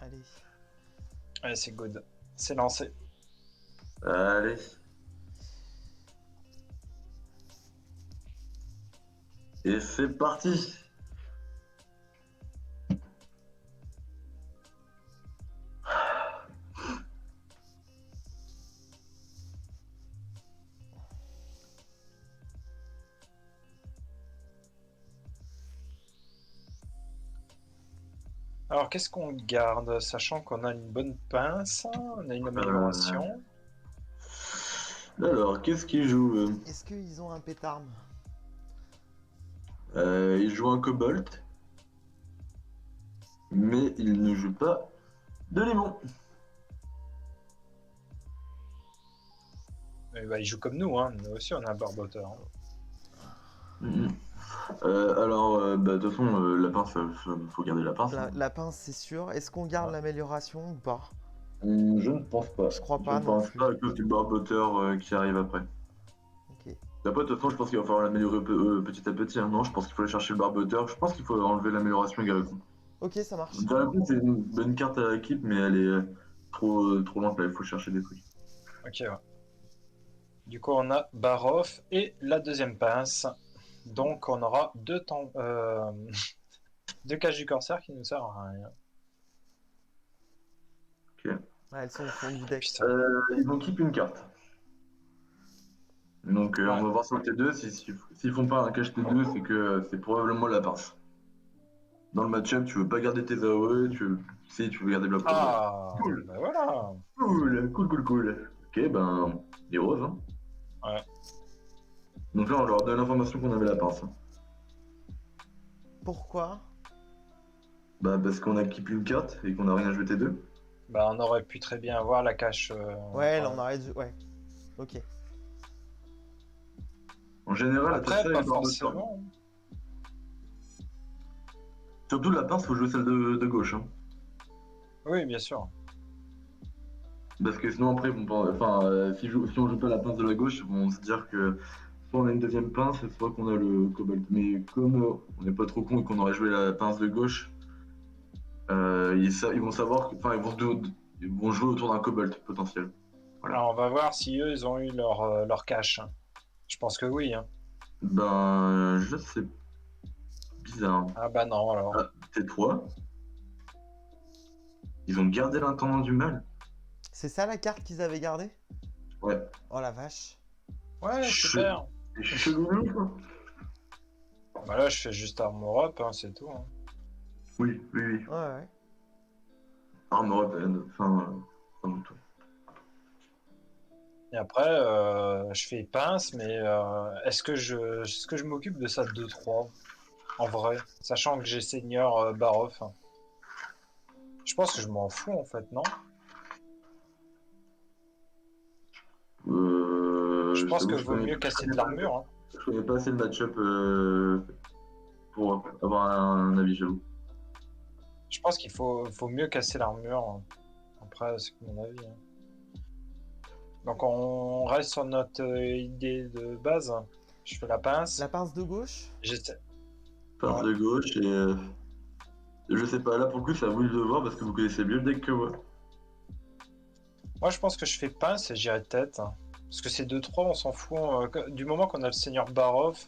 Allez. Allez, c'est good. C'est lancé. Allez. Et c'est parti. Alors, qu'est-ce qu'on garde, sachant qu'on a une bonne pince, on a une amélioration. Alors, qu'est-ce qu'il joue? Est-ce qu'ils ont un pétarme? Il joue un Cobalt, mais il ne joue pas de limon. Il joue comme nous, hein. Nous aussi, on a un barboteur. Mhm. De toute façon, la pince, faut garder la pince. hein. La pince, c'est sûr. Est-ce qu'on garde l'amélioration ou pas? Je ne pense pas. Je crois Je pas ne non pense plus. pas à cause du barboteur qui arrive après. Ok. Après, de toute façon, je pense qu'il va falloir l'améliorer petit à petit. hein. Non, je pense qu'il faut aller chercher le barboteur. Je pense qu'il faut enlever l'amélioration également. Ok, ça marche. Garacon, c'est une bonne carte à l'équipe, mais elle est trop lente là. Il faut chercher des trucs. Ok, ouais. Du coup, on a Barov et la deuxième pince. Donc, on aura deux caches du corsaire qui nous servent à rien. Ok. Ah, elles sont au fond du deck. Putain. Ils vont keep une carte. Donc, Ouais. on va voir sur le T2. S'ils font pas un cache T2, c'est que c'est probablement la pince. Dans le match-up, tu veux pas garder tes AOE, tu veux garder bloc. Ah, Cool. bah voilà. Cool. Ok, ben, les roses. Hein. Ouais. Donc là, on leur donne l'information qu'on avait la pince. hein. Pourquoi? Bah, parce qu'on a keep une carte et qu'on a rien joué T2. Bah, on aurait pu très bien avoir la cache. Ouais, là, on arrête. Ouais. Ok. En général, Après, attention, pas les barboteur. forcément. Surtout la pince, faut jouer celle de gauche. Hein. Oui, bien sûr. Parce que sinon, après, si on joue pas la pince de la gauche, ils vont se dire que soit on a une deuxième pince, soit qu'on a le cobalt. Mais comme on n'est pas trop con et qu'on aurait joué la pince de gauche, ils vont savoir, ils vont jouer autour d'un cobalt potentiel. Voilà. Alors, on va voir si eux, ils ont eu leur cache. Je pense que oui. Hein. Ben, je sais. Bizarre. Ah bah non, alors. Ah, T3. Ils ont gardé l'intendant du mal. C'est ça la carte qu'ils avaient gardée? Ouais. Oh la vache. Ouais, super. C'est chelou, quoi. Bah là, je fais juste Armor Up, hein, c'est tout. Hein. Oui. Ouais. Armor Up, enfin, tout. Et après, je fais pince, mais est-ce que je m'occupe de ça 2-3 en vrai, sachant que j'ai Seigneur Barov. Hein. Je pense que je m'en fous en fait, non? Je Je pense t'avoue que que vaut mieux casser de l'armure. Hein. je connais pas assez le match-up pour avoir un avis, j'avoue. Je pense qu'il faut mieux casser l'armure. Hein. Après, c'est mon avis. Hein. Donc on reste sur notre idée de base. Je fais la pince. La pince de gauche? J'essaie. Pince Ouais. de gauche et je sais pas, là pour le coup, c'est à vous de le voir parce que vous connaissez mieux le deck que moi. Moi, je pense que je fais pince et j'irai tête. Hein. Parce que c'est 2-3, on s'en fout. Du moment qu'on a le Seigneur Barov,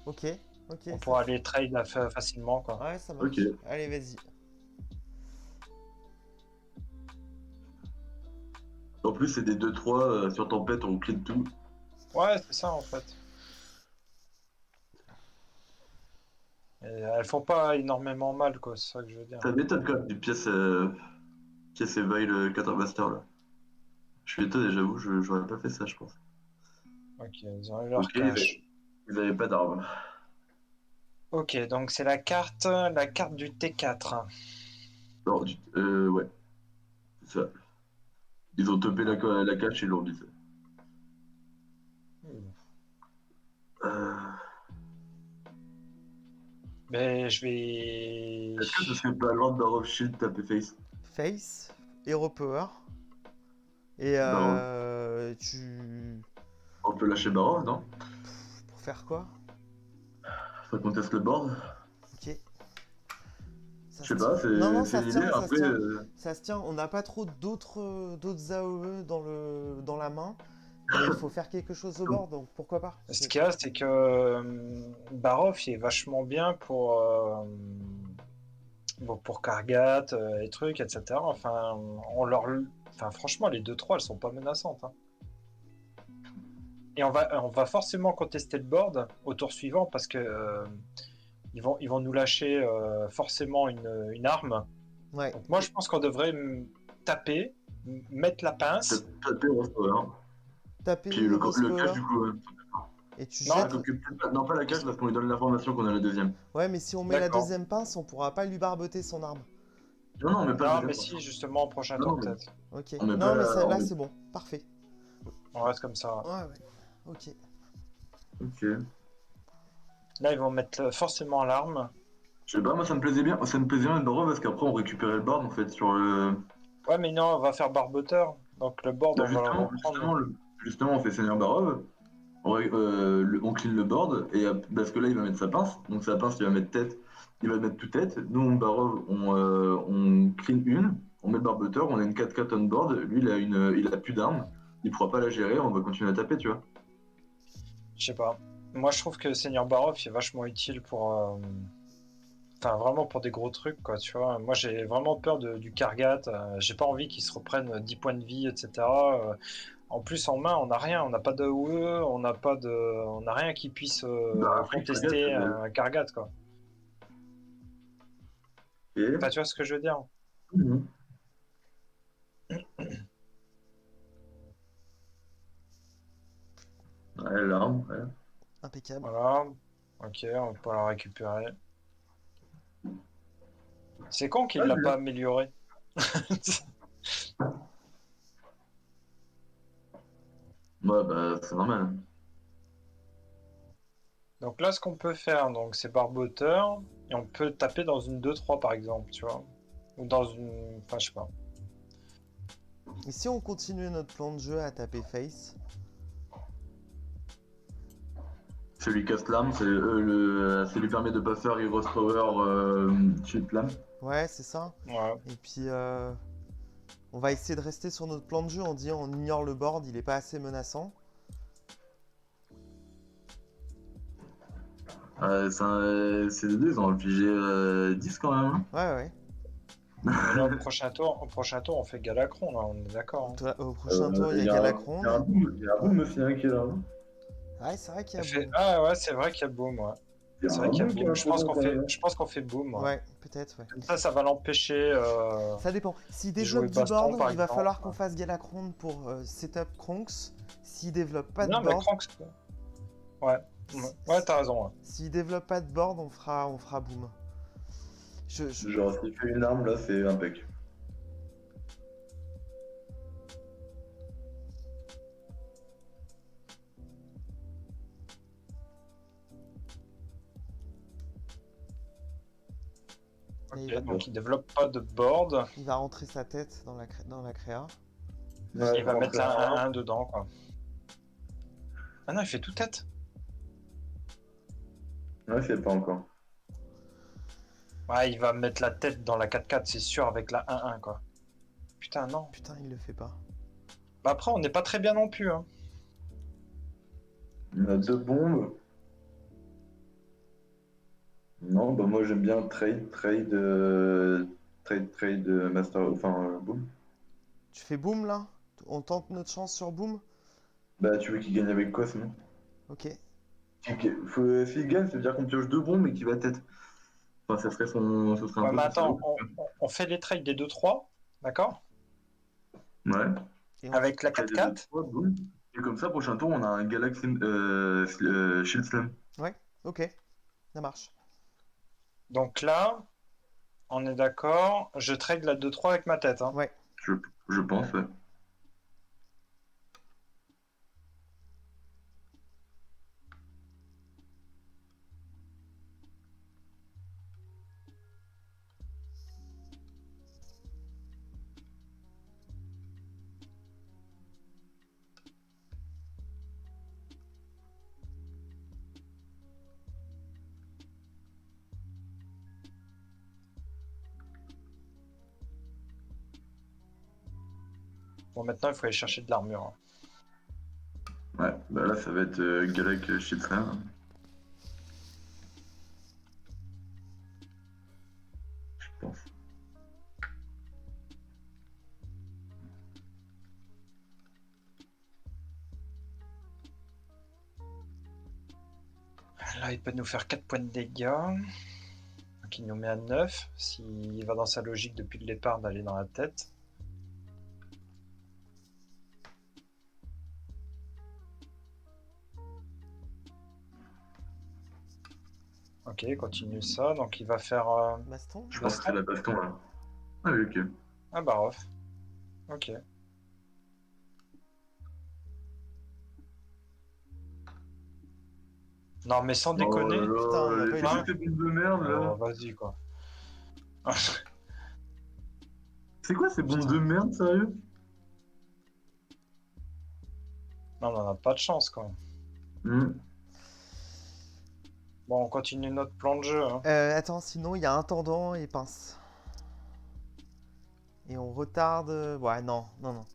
Ok. Ok. on Ça... pourra aller trade facilement. Quoi. Ouais, ça marche. Ok. Allez, vas-y. En plus, c'est des 2-3 sur tempête, on clean tout. Ouais, c'est ça en fait. Et elles font pas énormément mal, quoi, c'est ça que je veux dire. Ça m'étonne quand même du pièce et veille le Master là. Je suis étonné, j'avoue, j'aurais pas fait ça, je pense. Ok, ils ont eu leur Ok, cache. ils avaient pas d'armes. Ok, donc c'est la carte du T4. Non, ouais, c'est ça. Ils ont topé la cache et l'ont dit ça. Euh, Mais je vais. Est-ce que ce serait pas Lord Barrow Shield taper face? Face. Hero Power. Et Barrow. tu... On peut lâcher Barrow, non? Pour faire quoi? Faut qu'on teste le board. Ok. Ça Je sais se pas, tient. Non, non, c'est ça se l'idée. tient, ça se Après, tient. Ça se tient. On n'a pas trop d'autres AOE dans la main. Mais il faut faire quelque chose au bord, donc pourquoi pas? Ce qu'il y a, c'est que Barov, il est vachement bien pour Kargat et trucs, etc. Enfin, enfin, franchement, les 2-3, elles sont pas menaçantes, hein. Et on va forcément contester le board au tour suivant parce que ils vont nous lâcher forcément une arme. Ouais. Donc moi, je pense qu'on devrait taper, mettre la pince. taper Rostover. Taper Puis Heroes le cache, Power du coup, ouais. et tu Non, Ah, jettes. non, pas la cache parce qu'on lui donne l'information qu'on a la deuxième. Ouais, mais si on met la d'accord. deuxième pince, on pourra pas lui barboter son arme. Non, non, on met pas le Non, deuxième. mais si, justement, au prochain Non, tour, non, mais peut-être. Ok. on met Non, pas mais la. là, c'est bon. Parfait. On reste comme ça. Ouais, ouais. Ok. Ok. Là, ils vont mettre forcément l'arme. Je sais pas, moi ça me plaisait bien. Ça me plaisait bien le barreau parce qu'après on récupérait le board en fait sur le. Ouais, mais non, on va faire barboteur. Donc le board, Bah, on va le reprendre. justement, on fait Seigneur Barov, on clean le board, parce que là il va mettre sa pince, donc sa pince il va mettre tête, il va mettre tout tête. Nous on Barov, on clean une, on met le barboteur, on a une 4-4 on board, lui il a plus d'armes, il pourra pas la gérer, on va continuer à taper, tu vois. Je sais pas. Moi, je trouve que Seigneur Barov est vachement utile pour. Enfin, vraiment pour des gros trucs, quoi, tu vois. Moi, j'ai vraiment peur du Kargat. J'ai pas envie qu'il se reprenne 10 points de vie, etc. En plus, en main, on n'a rien. On n'a pas de AOE, on n'a rien qui puisse Bah après Kargat, contester un Kargat, quoi. et... Enfin, tu vois ce que je veux dire? Mhm. Ouais, l'arme, ouais. Impeccable. Voilà. Ok, on peut la récupérer. C'est con qu'il Ouais, l'a c'est pas bien. amélioré. Ouais, bah c'est normal. Donc là, ce qu'on peut faire, donc, c'est barboteur, et on peut taper dans une 2-3 par exemple, tu vois. Ou dans une. Enfin, je sais pas. Et si on continuait notre plan de jeu à taper face? Ça lui casse l'âme, ça lui permet de pas faire Heroes Power cheat l'âme. Ouais, c'est ça. Ouais. Et puis, on va essayer de rester sur notre plan de jeu en disant on ignore le board, il est pas assez menaçant. C'est les deux, ils ont infligé 10 quand même, hein. Ouais, ouais. Mais là, au prochain tour, on fait Galacron, là, on est d'accord, hein. Au prochain tour, il y a Il y Galacron. a un boom aussi hein, qui est là. Hein. Ouais, c'est vrai qu'il y a boom. Ah ouais, c'est vrai qu'il y a Boom, ouais. Il y a C'est un vrai qu'il y a boom qui est Boom. imposant quand même. Je pense qu'on fait Boom, ouais. Ouais, peut-être, ouais. Comme ça va l'empêcher Ça dépend. S'il de jouer développe du Baston, board, par il va exemple. falloir qu'on fasse Galacron pour setup Kronks. S'il développe pas de Non, mais board, Kronk, ouais. Ouais, t'as raison, ouais. s'il développe pas de board, on fera boom. Genre, s'il fait une arme, là, c'est impec. Et Ok, donc il développe pas de board. il va rentrer sa tête dans la créa. Ouais, Il va mettre un un 1 dedans, quoi. Ah non, il fait tout tête. Ouais, c'est pas encore. Ouais, il va mettre la tête dans la 4-4, c'est sûr, avec la 1-1, quoi. Putain, non. Putain, il le fait pas. Bah après, on n'est pas très bien non plus, hein. On a deux bombes. Non, bah moi j'aime bien trade, master, enfin boom. Tu fais boom là? On tente notre chance sur boom? Bah tu veux qu'il gagne avec quoi sinon? Ok. S'il gagne, ça veut dire qu'on pioche deux bombes et qu'il va tête. Enfin, ce serait un Ouais, peu mais son attends, salaud. on fait les trades des 2-3, d'accord? Ouais. Et Avec la Trade des 4-4. deux, boum. Et comme ça, prochain tour, on a un Galaxy Shield Slam. Ouais, ok. Ça marche. Donc là, on est d'accord. Je trade la 2-3 avec ma tête, hein. Ouais. Je, je pense, ouais. Bon, maintenant, il faut aller chercher de l'armure. Hein. Ouais, bah là, ça va être Galak Shitslam. Je pense. Là, il peut nous faire 4 points de dégâts. Donc, il nous met à 9. S'il va dans sa logique depuis le départ d'aller dans la tête. Ok, continue ça. Donc, il va faire. Baston. Je pense que c'est la baston là. Ah oui, ok. Ah, bah, off. Ok. Non, mais sans déconner. Putain, on a pas eu le Qu'est-ce temps. que c'est une de merde là? Oh, vas-y, quoi. C'est quoi ces bombes Putain. de merde, sérieux? Non, on n'a pas de chance, quoi. Hmm. Bon, on continue notre plan de jeu. Hein. Attends, sinon il y a intendant et pince. Et on retarde. Ouais, non, non, non.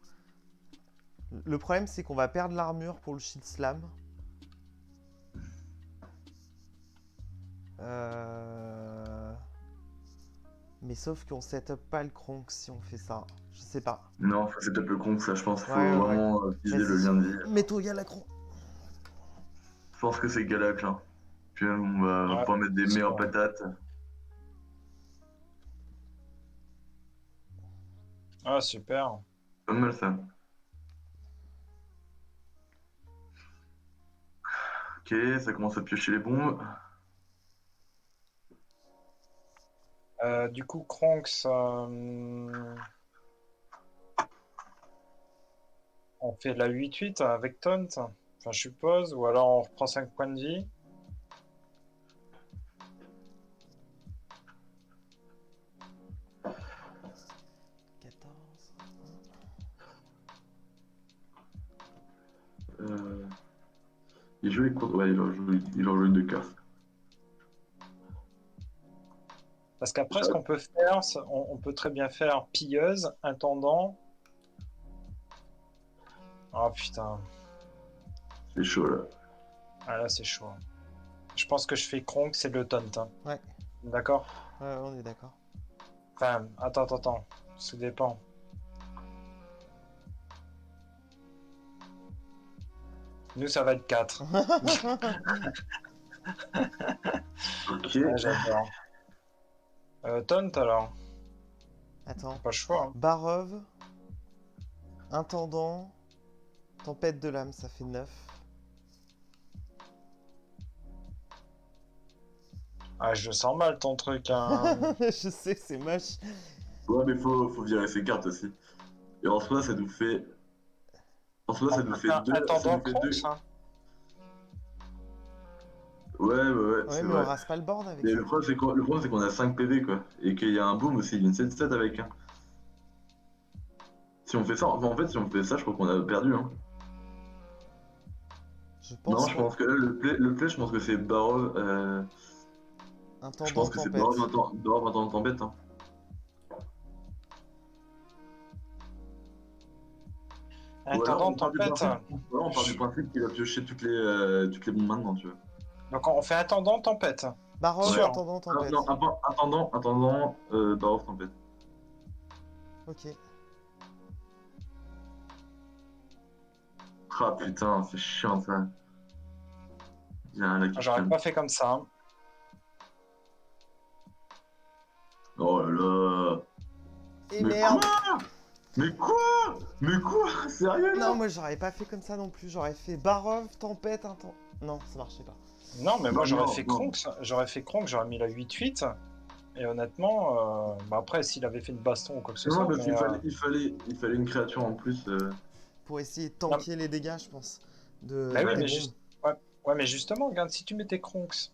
Le problème, c'est qu'on va perdre l'armure pour le shield slam. Mais sauf qu'on set up pas le Kronk si on fait ça. Je sais pas. Non, faut setup le compte, ça je pense. Faut Ouais, ouais, ouais. vraiment viser le lien de vie. Mets-toi Galacron. Je pense que c'est Galak là. Puis on va Ouais, pouvoir mettre des c'est meilleures bon. patates. Ah, super. Pas mal ça. Ok, ça commence à piocher les bombes. Du coup, Kronks, on fait la 8-8 avec Taunt, enfin, je suppose, ou alors on reprend 5 points de vie. Il joue les courtes. Ouais, il en joue une de cœur. Parce qu'après, ce qu'on peut faire, on peut très bien faire pilleuse, intendant. Oh putain, C'est chaud là. ah là c'est chaud. Hein. Je pense que je fais Kronk, c'est le Taunt. Hein. Ouais, D'accord? ouais, on est d'accord. Enfin, attends, ça dépend. Nous, ça va être 4. Ok. Ouais, j'adore. Taunt alors, Attends. pas le choix. Hein. Barov. Intendant. Tempête de l'âme, ça fait 9. Ah, je sens mal ton truc. Hein. Je sais, c'est moche. Ouais, mais faut virer ses cartes aussi. Et en soi, ça nous fait. En soi, ça nous fait deux. Ça Intendant nous fait deux. Kronk, ça. Ouais, Ouais, c'est mais on vrai. rase pas le board avec Mais ça. le problème, c'est qu'on a 5 PV quoi. Et qu'il y a un boom aussi, il y a une 7 stat avec. Hein. Si on fait ça, enfin, en fait, si on fait ça, je crois qu'on a perdu. Hein. Je Non, pense je qu'on... pense que là, le play, je pense que c'est Barov. Je Intendant pense que c'est tempête. Barov en tempête. Hein. Ou alors, Intendant tempête. on part du principe qu'il va piocher toutes les bombes maintenant, tu vois. Donc on fait intendant tempête. Barov, Ouais. Sûr. intendant Ah, tempête. non, attendant, Barov tempête. Ok. Ah putain, c'est chiant ça. Il y a un là qui J'aurais freine. pas fait comme ça. Hein. Oh là là. Et Mais merde. quoi? Mais quoi? Sérieux là? Non, moi j'aurais pas fait comme ça non plus. J'aurais fait Barov, tempête, intendant... Non, ça marchait pas. Non, mais moi Non, j'aurais non, fait non. Kronk. J'aurais mis la 8-8. Et honnêtement, bah après, s'il avait fait une baston ou quoi que ce Non, soit. parce Mais, qu'il fallait une créature en plus. Pour essayer de tanker les dégâts, je pense. Bah oui, des mais bombes. ouais, mais justement, regarde, si tu mettais Kronks,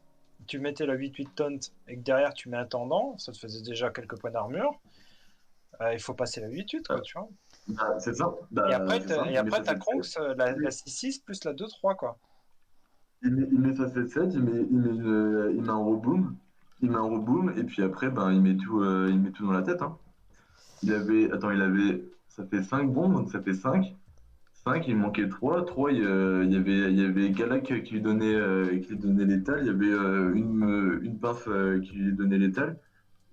tu mettais la 8-8 taunt et que derrière tu mets intendant, ça te faisait déjà quelques points d'armure. Il faut passer la 8-8, quoi, tu vois. Bah, c'est ça. Et Bah, après, c'est ça. t'as Kronks, la 6-6 plus la 2-3, quoi. Il met sa 7-7, il met un reboom. Il met un reboom, et puis après, ben, il met tout dans la tête. Hein. Il avait Ça fait 5 bombes, donc ça fait 5. 5, il manquait 3. 3, il y avait Galak qui lui donnait l'étal. Il y avait une pince qui lui donnait l'étal.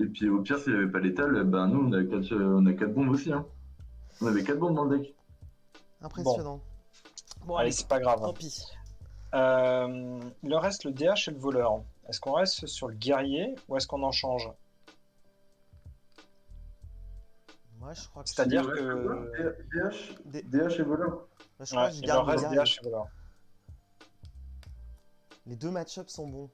Et puis au pire, s'il n'y avait pas l'étal, ben nous, on a 4 bombes aussi. Hein. On avait 4 bombes dans le deck. Bon, Impressionnant. Bon, allez, allez, c'est pas grave. tant pis. Il en reste le DH et le voleur. Est-ce qu'on reste sur le guerrier ou est-ce qu'on en change? Moi, je crois que C'est-à-dire Il reste quoi que. Des- DH et voleur. moi, je crois Ouais, que je il en garde le reste guerrier. DH et voleur. Les deux match-ups sont bons.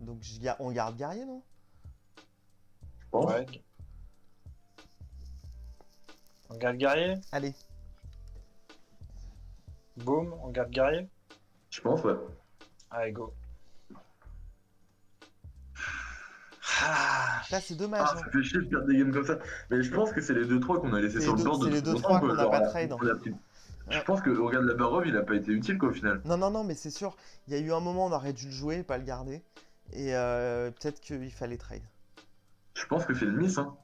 Donc, on garde guerrier, non? Je pense. Ouais. On garde guerrier? Allez, Boum, on garde guerrier? Je pense, ouais. Allez, go. Ah, là, c'est dommage. Ah, Hein. ça fait chier de perdre des games comme ça. Mais je pense que c'est les 2-3 qu'on a laissés C'est sur les le deux- board c'est les depuis deux, longtemps. trois Quoi. qu'on n'a Genre, pas trade. Je Ouais. pense que regarde la Barov, il a pas été utile quoi au final. Non, non, non, mais c'est sûr. Il y a eu un moment, on aurait dû le jouer, pas le garder. Et peut-être qu'il fallait trade. Je pense que c'est le miss. Hein.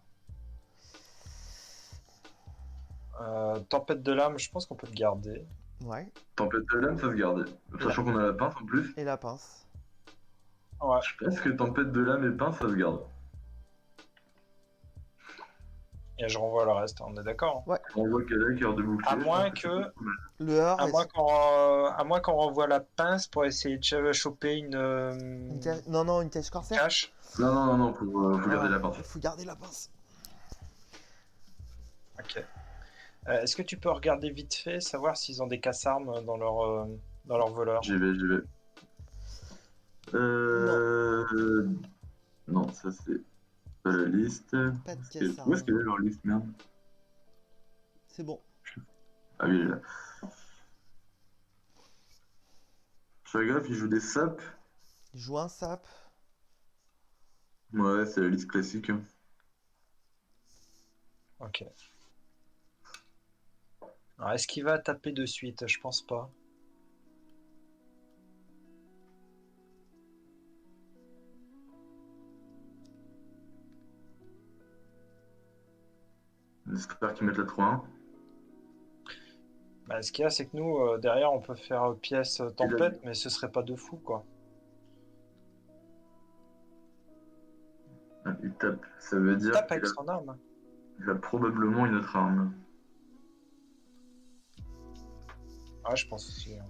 Tempête de l'âme, je pense qu'on peut le garder. Ouais. Tempête de l'âme, ça se garde. Sachant qu'on a la pince en plus. Et la pince. Ouais. Je pense que tempête de l'âme et pince, ça se garde. Et je renvoie le reste, on est d'accord. On voit qu'elle a cœur de bouclier. À moins que. Le heurt, À moins qu'on renvoie la pince pour essayer de choper une Non, non, une cache corsaire. cache. Non, non, non, non, faut garder la pince. Il faut garder la pince. Ok. Est-ce que tu peux regarder vite fait, savoir s'ils ont des casse-armes dans leur voleur? J'y vais, j'y vais. Non, ça c'est pas la liste. Pas de Où est-ce casse-arme. qu'elle est leur liste, merde? C'est bon. Ah oui, elle est là. Fais gaffe, il joue des saps. Il joue un sap. Ouais, c'est la liste classique. Hein. Ok. Alors, est-ce qu'il va taper de suite? Je pense pas. J'espère qu'ils mettent la 3-1. Bah, ce qu'il y a, c'est que nous, derrière, on peut faire pièce tempête, mais ce serait pas de fou, quoi. Ah, il tape. Ça veut dire Tape qu'il avec son arme. a probablement une autre arme. Ouais, je pense aussi. Hein.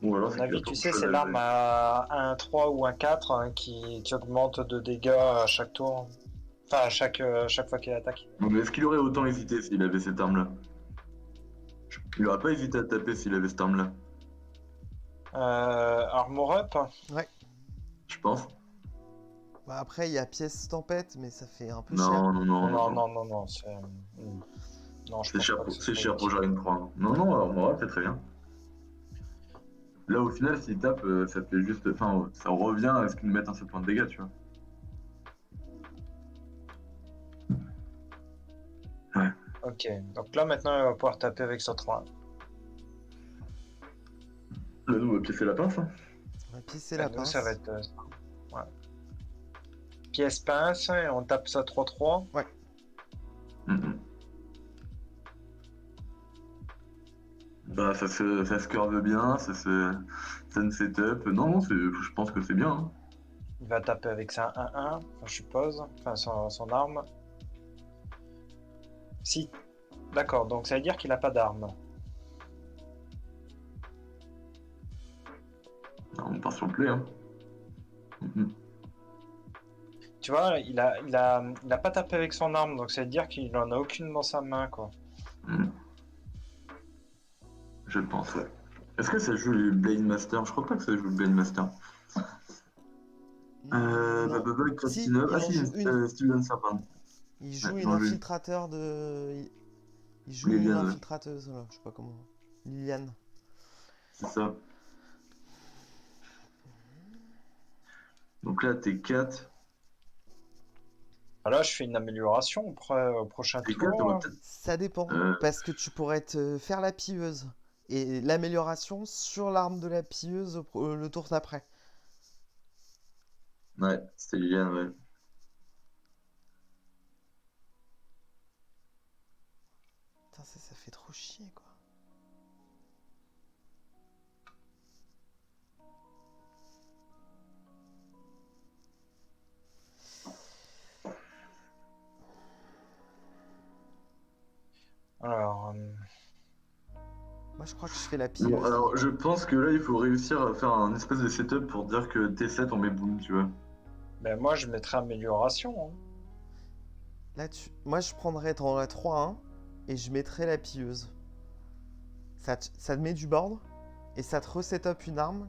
Ou alors, À mon c'est qu'il avis, a tu pas sais, autre c'est chose à l'arme jouer. à un 3 ou un 4 hein, qui augmente de dégâts à chaque tour. Enfin, à chaque fois qu'il attaque. Non, mais est-ce qu'il aurait autant hésité s'il avait cette arme-là? Il aurait pas hésité à taper s'il avait cette arme-là. Armor up. Je pense. Bah, après, il y a pièce tempête, mais ça fait un peu Non, cher. non, non, Non, non. non, non, non, c'est. Non, je C'est pense cher, pas que pour, ce c'est soit cher pour utile. gérer une 3. Non, non, alors Moral fait très bien. Là, au final, s'il tape, ça fait juste. Enfin, ça revient à ce qu'il nous mette un seul point de dégâts, tu vois. Ok, donc là maintenant il va pouvoir taper avec son 3. Là, nous, on va piécer la pince. Hein. On va pisser la Nous, pince. ça va être. Ouais. Pièce pince, et on tape ça 3-3. Mhm. Bah, ça se curve bien, ça ne setup. Non, non, je pense que c'est bien. Hein. Il va taper avec ça 1-1, enfin, je suppose. Enfin, son arme. Si. D'accord, donc ça veut dire qu'il a pas d'arme. Alors, on part sur le play. Hein. Mhm. Tu vois, il a pas tapé avec son arme, donc ça veut dire qu'il en a aucune dans sa main, quoi. Mhm. Je pense, ouais. Est-ce que ça joue les Blade Master? Je crois pas que ça joue le Blade Master. Non. Si, Krasinov. il Ah en si, joue une. Steven Serpent. Il joue Ouais, une non, lui. infiltrateur de. Il joue Liliane, une ouais. infiltrateuse, là, je sais pas comment. Liliane. C'est ça. Donc là, t'es 4. Ah, là, je fais une amélioration au prochain T'es tour. 4, on va peut-être. Ça dépend, Euh. parce que tu pourrais te faire la pilleuse. Et l'amélioration sur l'arme de la pilleuse le tour d'après. Ouais, c'était Liliane, ouais. trop chier, quoi. Alors, Moi, je crois que je fais la Bon, pilleuse. alors je pense que là il faut réussir à faire un espèce de setup pour dire que T7 on met boom, tu vois. ben moi, je mettrais amélioration. Hein. Là, moi, je prendrais dans la 3-1 et je mettrais la pilleuse. Ça te met du board et ça te reset-up une arme.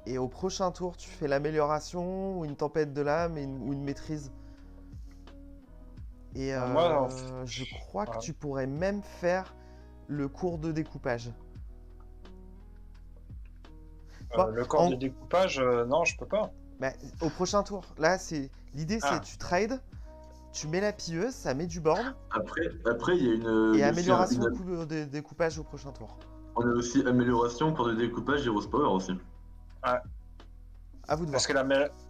Et au prochain tour, tu fais l'amélioration ou une tempête de l'âme ou une maîtrise. Et Moi, je crois que ouais. tu pourrais même faire le cours de découpage. Bon, Le corps de découpage, non, je peux pas. bah, au prochain tour. Là, l'idée, c'est Ah, tu trades, tu mets la pilleuse, ça met du board. Après il y a Et il y a aussi amélioration coup de découpage au prochain tour. on a aussi amélioration pour le découpage Heroes Power aussi. ouais. À vous de voir. Parce que,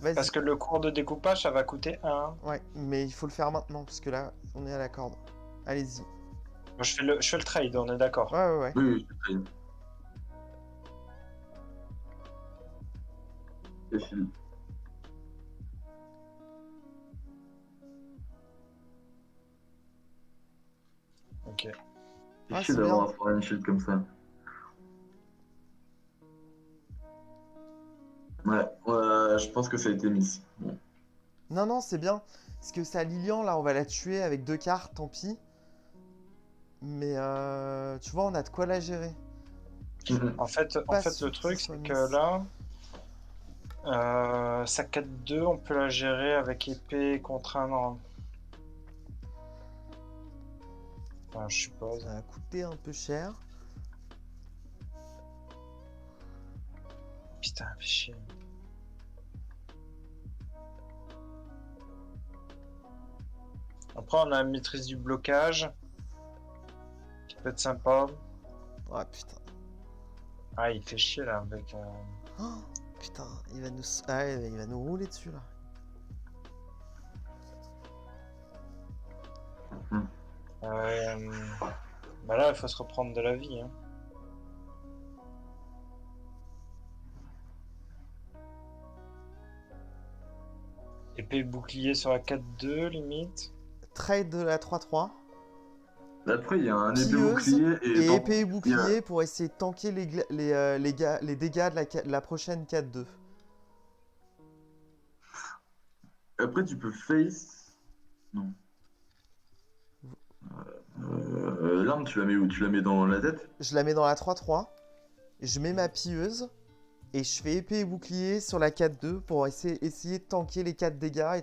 Vas-y. parce que le cours de découpage, ça va coûter 1. Ouais, mais il faut le faire maintenant, parce que là, on est à la corde. Allez-y. Moi, je fais le trade, on est d'accord. Ouais, ouais, ouais. Oui, oui, c'est très bien. Et Phil. Ok. C'est Ah, chier c'est d'avoir bien. un foreign shield comme ça. Ouais, je pense que ça a été mis. Bon. Non, non, c'est bien. Parce que sa Lilian, là, on va la tuer avec 2 cartes, tant pis. Mais tu vois, on a de quoi la gérer. En fait, Pas le sûr que truc, ce soit c'est mis. que là, sa 4-2, on peut la gérer avec épée et contraindre. Enfin, je suppose. Ça va coûter un peu cher. Putain, fais chier. Après, on a une maîtrise du blocage, qui peut être sympa. Ouais, putain. Ah, il fait chier là avec. Oh, putain, il va nous... Ah, ouais, il va nous rouler dessus, là. Bah là, il faut se reprendre de la vie. Hein. Épée et bouclier sur la 4-2, limite. Trade de la 3-3. Après, il y a un épée Pilleuse bouclier et tant- épée et il y a- bouclier pour essayer de tanker les dégâts de la prochaine 4-2. Après, tu peux face. Non. L'arme, tu la mets où? Tu la mets dans la tête? Je la mets dans la 3-3. Je mets ma pilleuse. Et je fais épée et bouclier sur la 4-2 pour essayer de tanker les 4 dégâts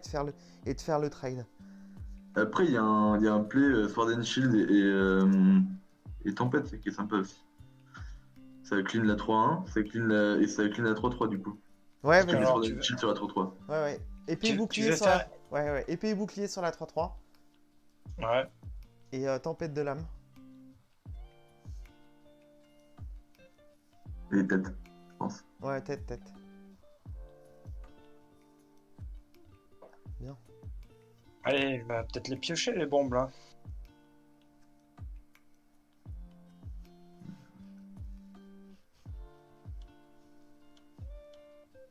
et de faire le trade. Après, il y a un play Sword and Shield et Tempête qui est sympa aussi. Ça clean la 3-1, et ça clean la 3-3 du coup. Ouais, Si tu mets vas-y. Alors, Sword and Shield sur la 3-3. Ouais, ouais. Épée et tu bouclier veux sur faire. la... Ouais, ouais. Épée et bouclier sur la 3-3. Ouais. Et tempête de l'âme. Et tête, je pense. Ouais, tête, tête. Bien. Allez, il va peut-être les piocher, les bombes là.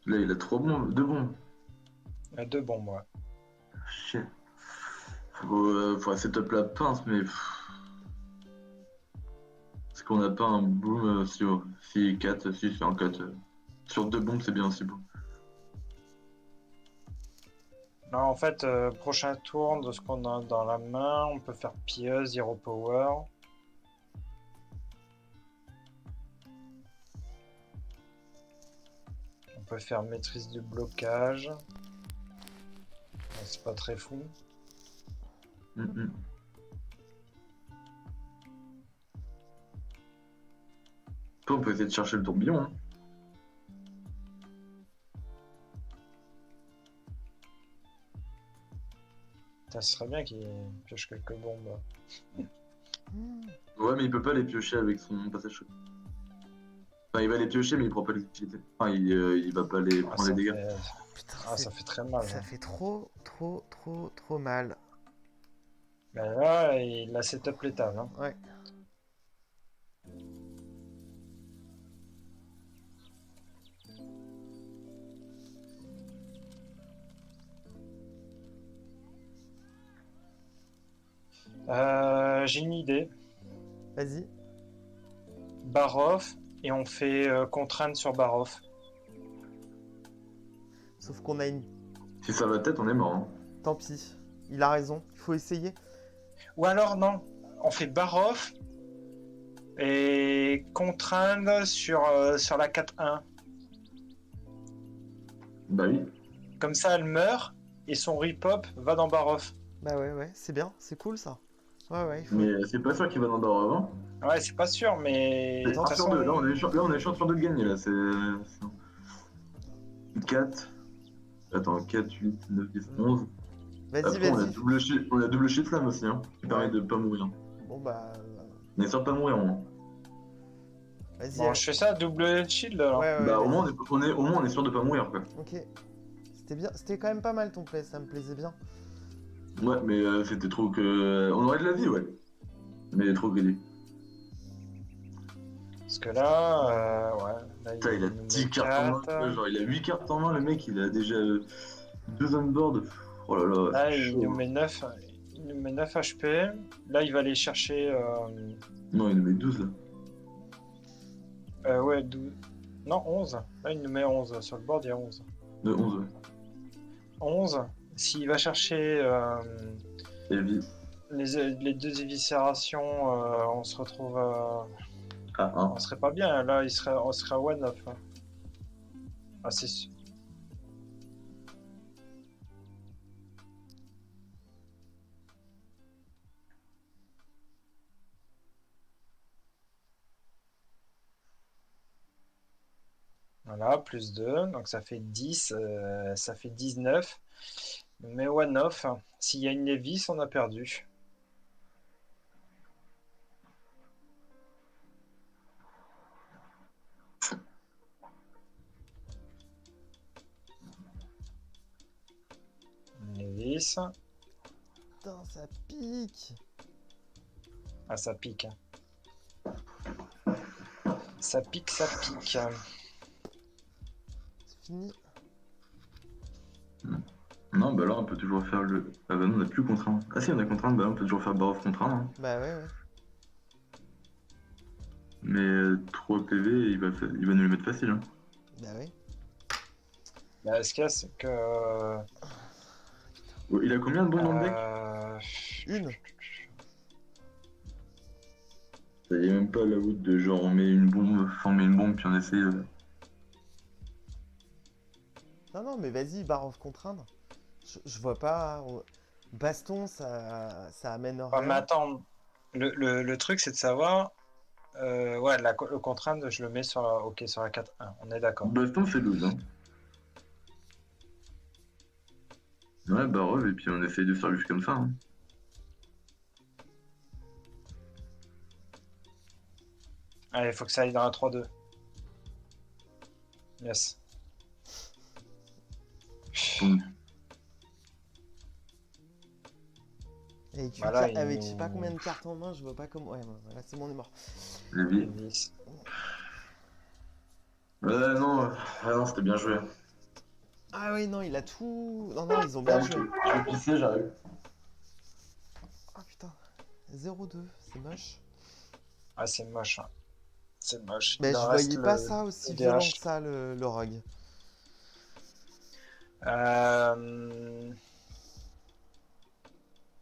Là, il a 3 bombes, 2 bombes. Il y a 2 bombes, ouais. Shit. Faut setup la pince, mais. Est-ce qu'on n'a pas un boom si 4, si c'est un 4. Sur 2 bombes, c'est bien aussi beau. Non, en fait, prochain tour de ce qu'on a dans la main, on peut faire pieuse, Hero Power. On peut faire maîtrise du blocage. C'est pas très fou. Mm-mm. Après, on peut essayer de chercher le tourbillon. Hein. Ça serait bien qu'il pioche quelques bombes. Hmm. Ouais, mais il peut pas les piocher avec son passage chaud. Enfin, il va les piocher, mais il prend pas l'utilité. Enfin, il va pas les prendre les dégâts. Putain, Ça fait très mal. ça hein. fait trop, trop, trop, trop mal. Mais là, il a setup létal. Hein. Ouais. J'ai une idée. Vas-y. Barov, et on fait contrainte sur Barov. Sauf qu'on a une... Si ça va tête, on est mort. Hein. Tant pis. Il a raison. Il faut essayer. Ou alors non, on fait Barov et contrainte sur la 4-1. Bah oui. Comme ça, elle meurt et son rip-hop va dans Barov. Bah ouais, c'est bien. C'est cool, ça. Ouais, il faut... Mais c'est pas sûr qu'il va dans Barov. Hein. Ouais, c'est pas sûr, mais... C'est de 1 toute sur façon, 2. Là, on est chance sur 2 de gagner. Là, c'est 4. Attends, 4, 8, 9, 10, 11. Vas-y, Après, on a vas-y. double shield flamme aussi, hein, qui permet Ouais. de pas mourir. Bon, bah... On est sûr de pas mourir, moi. Vas-y. bon, je fais ça, double shield, alors. Ouais, Bah, au moins, vas-y. au moins, on est sûr de pas mourir, quoi. Ok. C'était bien. C'était quand même pas mal ton play. Ça me plaisait bien. Ouais, mais c'était trop que. On aurait de la vie, ouais. Mais trop greedy. Parce que là, ouais... Là, Putain, il a nous 10 met cartes en main, quatre. tu vois, genre il a 8 cartes en main, le mec, il a déjà 2 on-board. Oh là là, Là, c'est il chaud. nous met 9, il nous met 9 HP. Là, il va aller chercher... Non, il nous met 12 là. ouais, 12... Non, 11. Là, il nous met 11. Sur le board, il y a 11. De 11, ouais. 11. S'il va chercher Et vie. les deux éviscérations, on se retrouve... Ah, 1. on serait pas bien. Là, on serait à 1-9. Hein. Ah, c'est sûr. Voilà, plus 2, donc ça fait 10, ça fait 19. Mais one off, s'il y a une Lévis, on a perdu. Une Lévis. Putain, ça pique. Ah, ça pique. Hein. Ça pique, ça pique. C'est fini. Non, bah là, on peut toujours faire le. Ah bah non, on a plus contraint. Ah si, on a contraint, bah on peut toujours faire Barov contraint. Hein. Bah ouais. Mais 3 PV, il va nous le mettre facile. Hein. Bah oui. Bah, ce qu'il y a, c'est que... Oh, il a combien de bombes dans le deck Une. Ça y est même pas la route de genre on met une bombe, puis on essaie. Non, mais vas-y, Barov contraindre. Je vois pas. Baston, ça amène Ah, mais rien. attends, le truc, c'est de savoir... ouais, le contrainte, je le mets sur la, ok, sur la 4-1, on est d'accord. Baston, c'est 12. Hein. Ouais, Barov, et puis on essaye de faire juste comme ça. Hein. Allez, il faut que ça aille dans la 3-2. Yes. Donc, Et tu Voilà, avec il je sais pas nous- combien de cartes en main, je vois pas comment. Ouais, voilà, c'est bon, on est mort. la vie. 10. Non, c'était bien joué. Ah oui, non, il a tout. Non, ils ont bien joué. Je vais pisser, j'arrive. Ah putain. 0-2, c'est moche. Ah, c'est moche. Hein. C'est moche. Mais Il je en voyais reste pas le ça aussi DH. violent que ça, le rogue.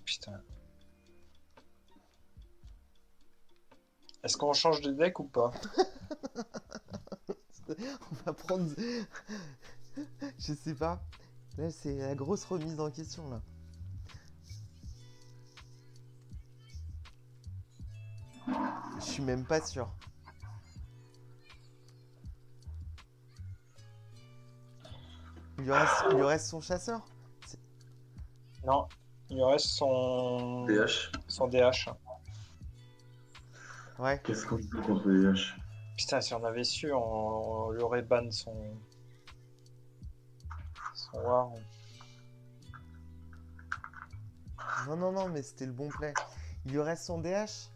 Putain. Est-ce qu'on change de deck ou pas? On va prendre. Je sais pas. Là, c'est la grosse remise en question, là. Je suis même pas sûr. Il lui reste son chasseur. Non, il lui reste son DH. son DH. Ouais. Qu'est-ce qu'on peut contre les DH? Putain, si on avait su, on lui aurait ban son war. Non, mais c'était le bon play. Il lui reste son DH.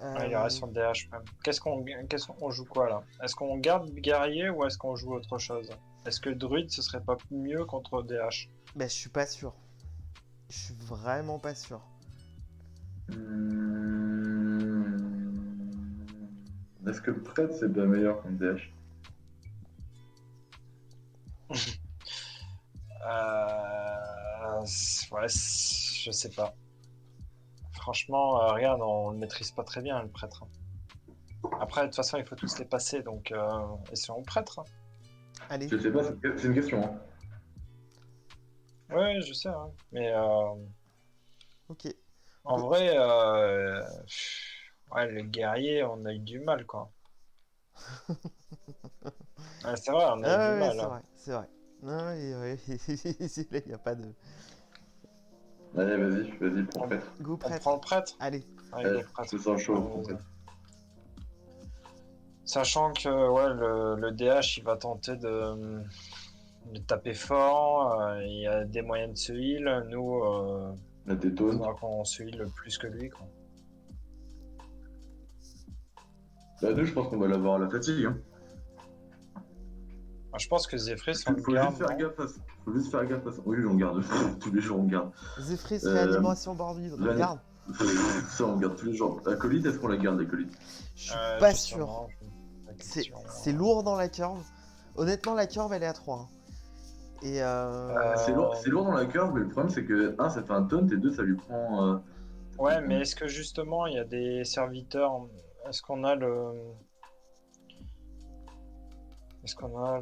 Ouais, il lui reste son DH même. Qu'est-ce qu'on joue quoi là? Est-ce qu'on garde guerrier ou est-ce qu'on joue autre chose? Est-ce que druide ce serait pas mieux contre DH? Bah, je suis pas sûr. Je suis vraiment pas sûr. Est-ce que prêtre c'est pas meilleur qu'un DH? Ouais, je sais pas. Franchement, regarde, on le maîtrise pas très bien, le prêtre. Après, de toute façon, il faut tous les passer, donc essayons prêtre. Allez, Je sais pas, c'est une question. Hein. Ouais, je sais, hein. Mais ok. en vrai, ouais, le guerrier, on a eu du mal, quoi. Ouais, c'est vrai, on a eu Ah du ouais, mal, c'est hein. vrai, c'est vrai. Non, et ouais, là, il n'y a pas de... Allez, vas-y, prends On, prêtre. Go on prêtre. prend le prêtre? Allez, Allez, Ouais, go je prêtre. te sens chaud, prends Allez, vas-y. prêtre. Sachant que ouais, le DH, il va tenter de taper fort, il y a des moyens de se heal. Nous, Là, t'es il taunt. faudra qu'on se heal plus que lui, quoi. Bah, nous, je pense qu'on va l'avoir à la fatigue. Hein. Ah, je pense que Zephyr, on le Faut juste garde, faire non? gaffe à ça. Faut juste faire gaffe à ça. Oui, on garde. Tous les jours, on garde. Zephyr, Euh, réanimation bord vide, on Réani- garde. Ça, on garde tous les jours. Acolyte, est-ce qu'on la garde, l'acolyte? Je suis pas sûr. Justement, je me pose la C'est question. lourd dans la curve. Honnêtement, la curve, elle est à 3. Hein. Et C'est lourd dans la curve, mais le problème, c'est que, un, ça fait un taunt, et deux, ça lui prend. Ça fait Ouais, mais combien? est-ce que justement, il y a des serviteurs? Est-ce qu'on a le. Est-ce qu'on a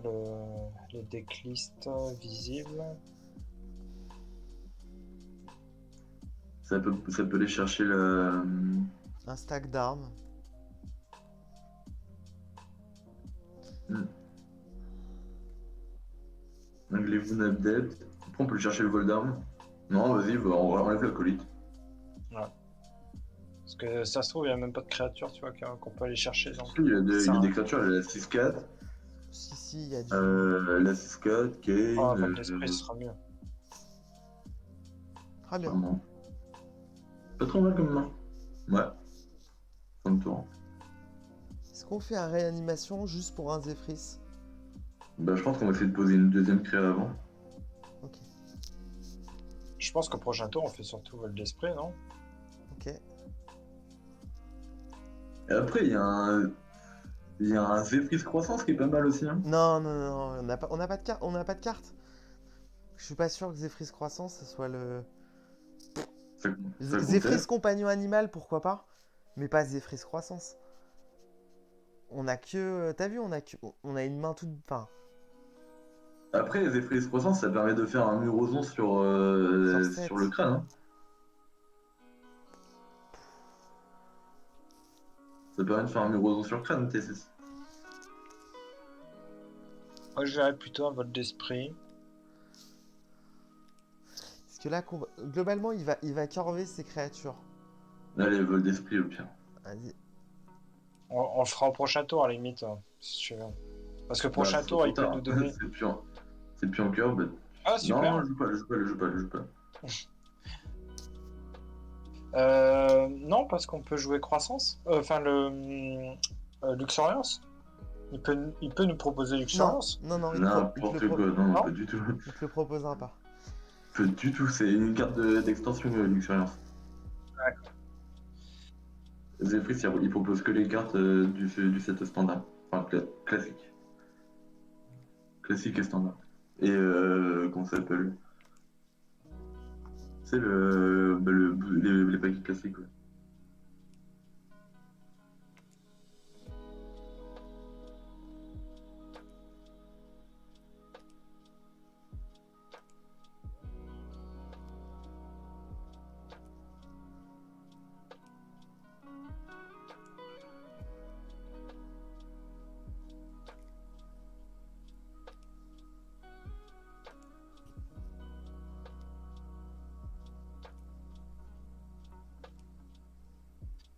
les decklists visibles? Ça peut aller chercher la. un stack d'armes. Un Glevoon Update. Après, on peut le chercher le vol d'armes. Non, vas-y, on enlève l'acolyte. Ouais. Parce que ça se trouve, il n'y a même pas de créatures, tu vois, qu'on peut aller chercher. Si, Donc, il y a ça, des créatures, il y a la 6-4, Si, il y a du... la 6-4, Kane, oh, Val d'Esprit, ce sera mieux. Très bien. vraiment. Pas trop mal comme main. Ouais, fin de tour. Est-ce qu'on fait un réanimation juste pour un Zephyr? Bah, je pense qu'on va essayer de poser une deuxième créa avant. Ok, Je pense qu'au prochain tour, on fait surtout Val d'Esprit, non? ok. Et après, il y a un Zephyr Croissance qui est pas mal aussi. Hein. Non, non, non, on n'a pas de carte. On n'a pas de carte. Je suis pas sûr que Zephyr Croissance, ce soit le... Ça comptait. Zephyr Compagnon Animal, pourquoi pas? Mais pas Zephyr Croissance. On a que... T'as vu, on a une main toute... Enfin, Après, Zephyr Croissance, ça permet de faire un muroson sur sur le 7. crâne. Hein. Ça permet de faire un muroson sur le crâne, T6. Moi, je dirais plutôt un Val d'Esprit. Parce que là, globalement, il va curver ses créatures. Allez, vol d'esprit au pire. Vas-y. On le fera au prochain tour, à la limite, si tu veux. Parce que Bah, prochain ce sera tour, trop il peut nous tard. donner. C'est plus en cœur. Bah... Ah, Non, super! je joue pas. Non, parce qu'on peut jouer Croissance. Enfin, Luxuriance. Il peut nous proposer Non, Luxuriance. non, non, N'importe quoi, non, Non? pas du tout. il te le proposera pas. Pas du tout, c'est une carte d'extension d'expérience. Zephyr, il propose que les cartes du set standard. Enfin, classique. Classique et standard. Et comment ça s'appelle? C'est les paquets classiques, ouais.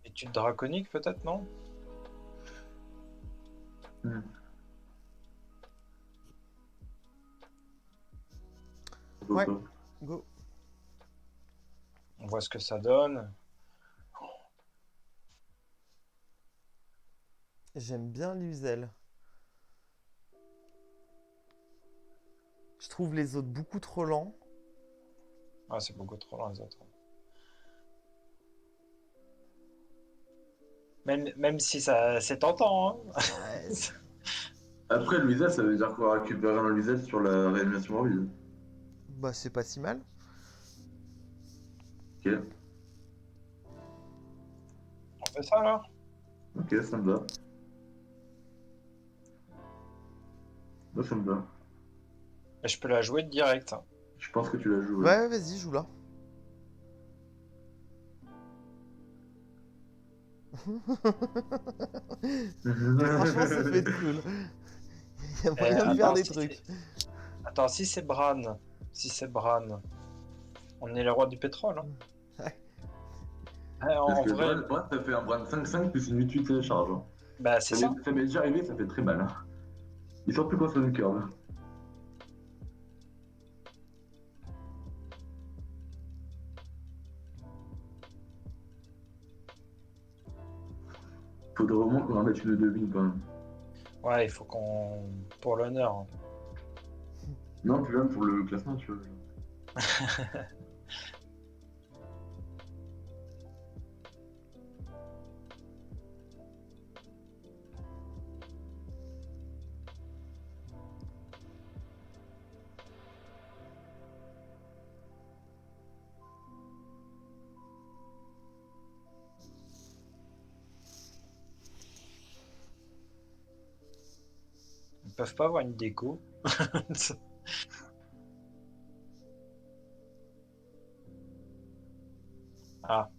Étude draconique, peut-être, non? Hmm. Ouais, Pourquoi pas. go. On voit ce que ça donne. J'aime bien l'Uzel. Je trouve les autres beaucoup trop lents. Ah, c'est beaucoup trop loin, les autres. Même si ça c'est tentant, hein. Ouais, Après, Louisa, ça veut dire qu'on va récupérer un Louisa sur la réanimation morbide. bah c'est pas si mal. Ok, On fait ça alors? ok, ça me va. Moi, ça me va. Et je peux la jouer direct, hein. Je pense que tu la joues, ouais. Ouais, vas-y, joue là. Et franchement, ça peut être cool. Il y a moyen de faire Attends, des si trucs. attends, si c'est Bran, on est le roi du pétrole, hein. Ouais. Parce En que vrai, Bran, ça fait un Bran 5-5 plus une 8-8 télécharge. Hein. bah c'est ça. Ça m'est déjà arrivé, ça fait très mal. Hein. Il sort plus quoi sur une curve. Faudrait vraiment qu'on en mette une devine quand même. Ouais, il faut qu'on... Pour l'honneur, hein. Non, puis même pour le classement, tu vois. Ils peuvent pas avoir une déco. Ah,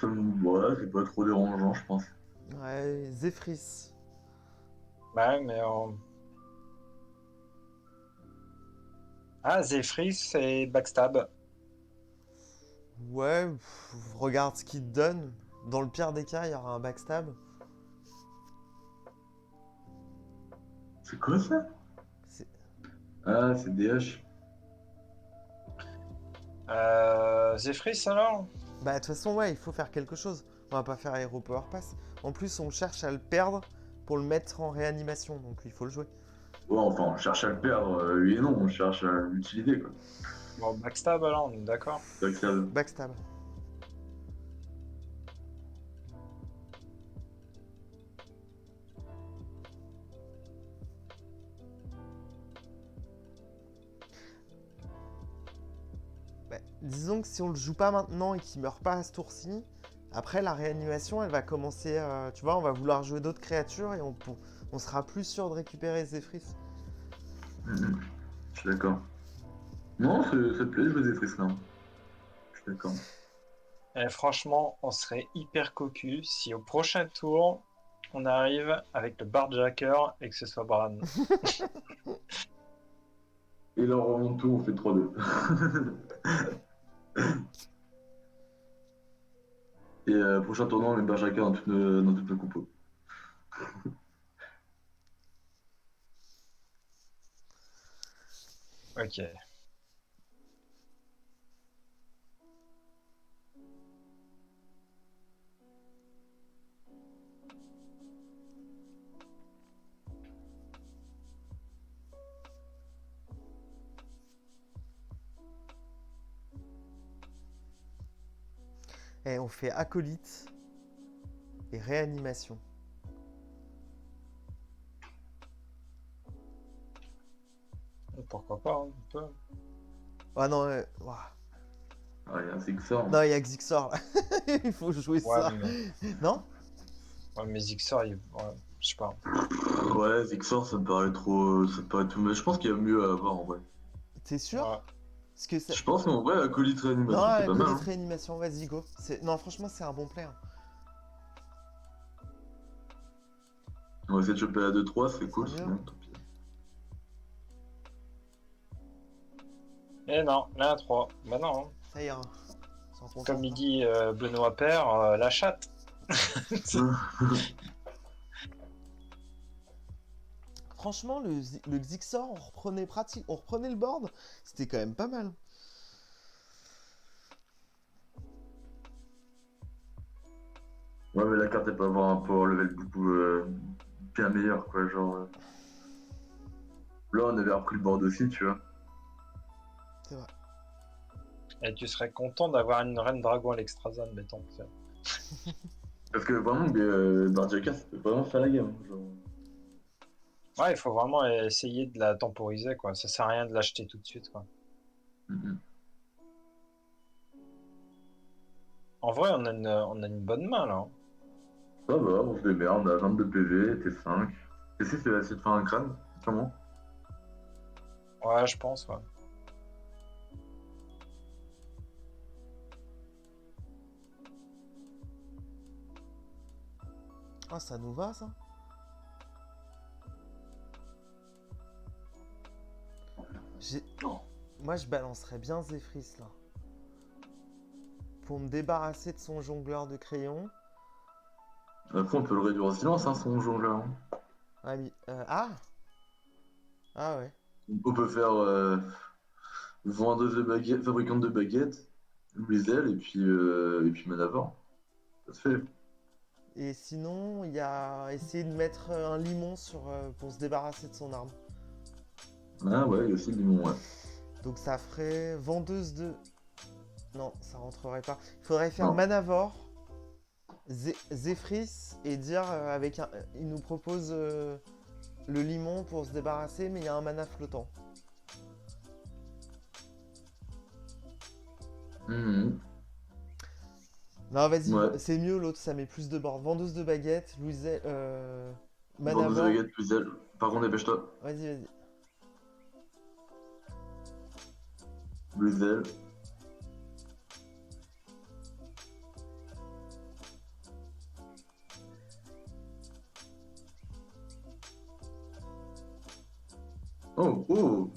Ouais, c'est pas trop dérangeant, je pense. Ouais, Zephrys. bah ouais, mais... Ah, Zephrys et Backstab. Ouais, regarde ce qu'il te donne. Dans le pire des cas, il y aura un backstab. C'est quoi ça? C'est- Ah, c'est DH. Zephrys alors? Bah, de toute façon, ouais, il faut faire quelque chose. On va pas faire Hero Power Pass. En plus, on cherche à le perdre pour le mettre en réanimation, donc il faut le jouer. Ouais, enfin, on cherche à le perdre, oui et non, on cherche à l'utiliser, quoi. Bon, Backstab alors, on est d'accord. C'est ça. Backstab. Bah, disons que si on le joue pas maintenant et qu'il meurt pas à ce tour-ci, après la réanimation, elle va commencer. Tu vois, on va vouloir jouer d'autres créatures et on sera plus sûr de récupérer Zephrys. Mhm. Je suis d'accord. Non, ça te plaît, je veux des frisques là. Je suis d'accord. Et franchement, on serait hyper cocu si au prochain tour, on arrive avec le Barjacker et que ce soit Bran. Et là, on remonte tout, on fait 3-2. Et prochain tournoi, on met Berserker dans toutes nos compos. Ok. Et on fait acolyte et réanimation. Pourquoi pas, hein, on peut. Ah non, ouah. Ah, il y a un Zigzor. Non, il y a Xixor là. Il faut jouer Ouais, ça. Non? ouais, mais Zixor, ouais, je sais pas. Ouais, Zigzor, ça me paraît trop. Ça me paraît tout. Mais je pense qu'il y a mieux à avoir en vrai. T'es sûr? Ouais. Parce que ça... Je pense qu'en vrai, acolyte Non, réanimation, c'est pas mal. acolyte Hein. réanimation, vas-y, go. Non, franchement, c'est un bon play. Hein. On va essayer de choper la 2-3, c'est Ça cool, sera mieux. sinon, tant pis. Et non, là, 3. Bah non, hein. Ça ira. Sans compte Comme il encore. dit Benoît Père, la chatte. Franchement, le Xixor, on reprenait le board. C'était quand même pas mal. Ouais, mais la carte, elle peut avoir un power level beaucoup bien meilleur, quoi. Genre. Là, on avait repris le board aussi, tu vois. C'est vrai. Et tu serais content d'avoir une reine dragon à l'extrazone, mettons. Parce que vraiment, Bardiaka, ça peut vraiment faire la game. Genre. Ouais, il faut vraiment essayer de la temporiser, quoi. Ça sert à rien de l'acheter tout de suite, quoi. Mhm. En vrai, on a une bonne main, là. Ça va, on se démerde, on a 22 PV, T5. T6, c'est essayer de faire un crâne, comment? Ouais, je pense, ouais. Ah, ça nous va, ça? J'ai... Moi, je balancerais bien Zephrys, là. Pour me débarrasser de son jongleur de crayons. Après, on peut le réduire au silence, hein, son jongleur. Ah, ah! Ah ouais. On peut faire vendeuse de baguettes, fabricante de baguettes, Blizzell et puis Manavore. Ça se fait. Et sinon, il y a essayer de mettre un limon pour se débarrasser de son arme. Ah ouais, il y a aussi le limon, ouais. Donc ça ferait vendeuse de... Non, ça rentrerait pas. Il faudrait faire Non. Manavore, Zephrys et dire avec un... Il nous propose le limon pour se débarrasser, mais il y a un mana flottant. Mhm. Non, vas-y, Ouais. c'est mieux l'autre, ça met plus de board. Vendeuse de baguettes, Vendeuse de Manavore. baguettes, Blizzell. Par contre, dépêche-toi. Vas-y, vas-y. Blizzell. Oh, oh,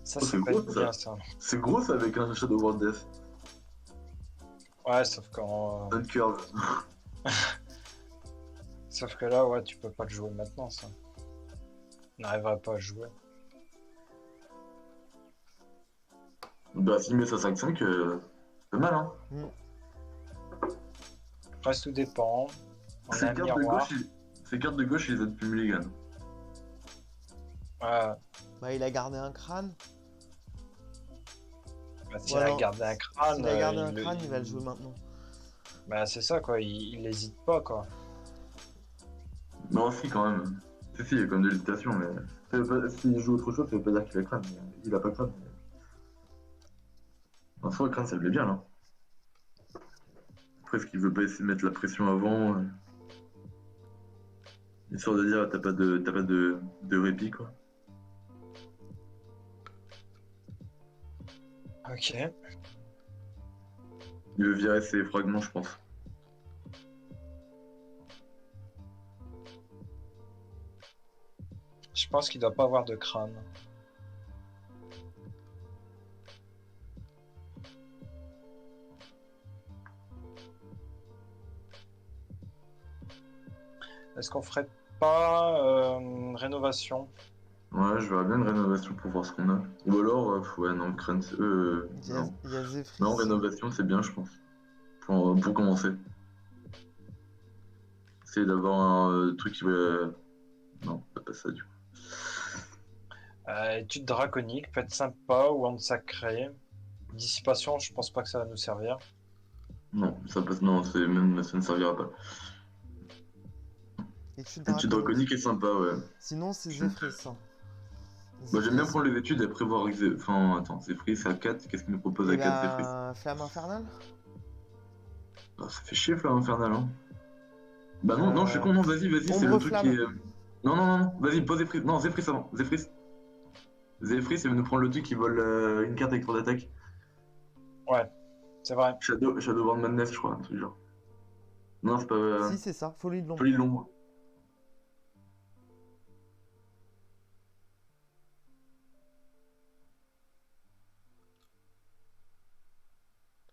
Ça, oh, ça c'est peut gros être ça. bien, ça. C'est gros ça avec un Shadow World Death. Ouais, sauf qu'en... Un curve. Sauf que là, ouais, tu peux pas le jouer maintenant, ça. On n'arriverait pas à jouer. Bah, s'il met ça 5-5, c'est mal, hein. Hmm. Après, tout dépend. On a Ces un cartes de miroir. gauche, ces cartes de gauche, ils aident depuis Mulligan. Ouais, Bah, il a gardé un crâne. bah, s'il Ouais, a non. gardé un crâne, S'il a gardé un crâne, il va le jouer maintenant. Bah, c'est ça, quoi. Il hésite pas, quoi. Non, si, quand même. Si, il y a quand même de l'hésitation, mais. S'il joue autre chose, ça veut pas dire qu'il a crâne. Il a pas crâne. En soi, le crâne, ça le met bien, là. Après, est-ce qu'il veut pas essayer de mettre la pression avant histoire de dire, t'as pas de répit, quoi. Ok. Il veut virer ses fragments, je pense. Je pense qu'il doit pas avoir de crâne. Est-ce qu'on ferait pas rénovation? Ouais, je verrais bien une rénovation pour voir ce qu'on a. Ou alors, ouais, non, crâne, non. Il y a Zephrys. Non, rénovation, c'est bien, je pense. Pour commencer. Essayer d'avoir un truc qui va. Non, pas ça, du coup. Étude draconique peut être sympa ou en sacré. Dissipation, je pense pas que ça va nous servir. Non, ça passe. Non, même, ça ne servira pas. Étude L'étude draconique. draconique est sympa, ouais. Sinon, c'est Je- Zephrys. Hein. Moi, j'aime bien Zephrys. prendre les études et après voir. Enfin, attends, Zephrys à 4, qu'est-ce qu'il nous propose Et à 4 Zephrys? bah, Flamme Infernale. Ah, ça fait chier, Flamme Infernale, hein. Bah non, non, je suis con, non, vas-y, c'est Ombre le truc qui Flamme. est. Non, non, non, non, vas-y, pose Zephrys. Non, Zephrys avant, Zephrys. Zephrys, il va nous prendre le truc qui vole une carte avec trop d'attaque. Ouais, c'est vrai. Shadowborn Madness, je crois, un truc genre. Non, c'est pas. Si, c'est ça. Folie de l'ombre. Folie de l'ombre.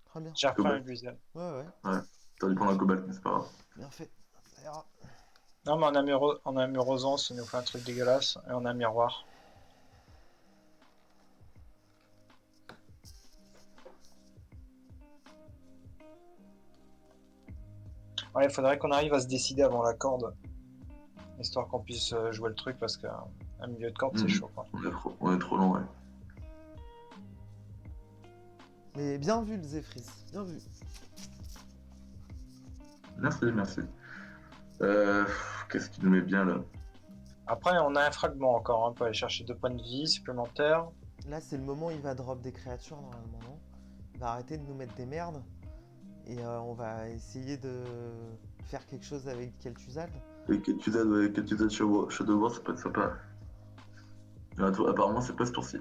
Très bien. J'ai refait un Cobalt. Guizel. Ouais. Ouais, t'aurais dû prendre un cobalt, mais c'est pas grave. Bien fait. Ça ira. Non, mais on a Murosance, il nous fait un truc dégueulasse. Et on a un miroir. Ouais, il faudrait qu'on arrive à se décider avant la corde. Histoire qu'on puisse jouer le truc parce qu'un milieu de corde, c'est Mhm. chaud, quoi. On est trop long, ouais. Mais bien vu le Zephrys. Bien vu. Merci, merci. Qu'est-ce qui nous met bien là? Après, on a un fragment encore, hein. On peut aller chercher 2 points de vie supplémentaires. Là, c'est le moment où il va drop des créatures normalement, non? Il va arrêter de nous mettre des merdes. Et on va essayer de faire quelque chose avec Kel'Thuzad. Et que tu aides Shadow War, ça peut être sympa. Apparemment, c'est pas ce tour-ci.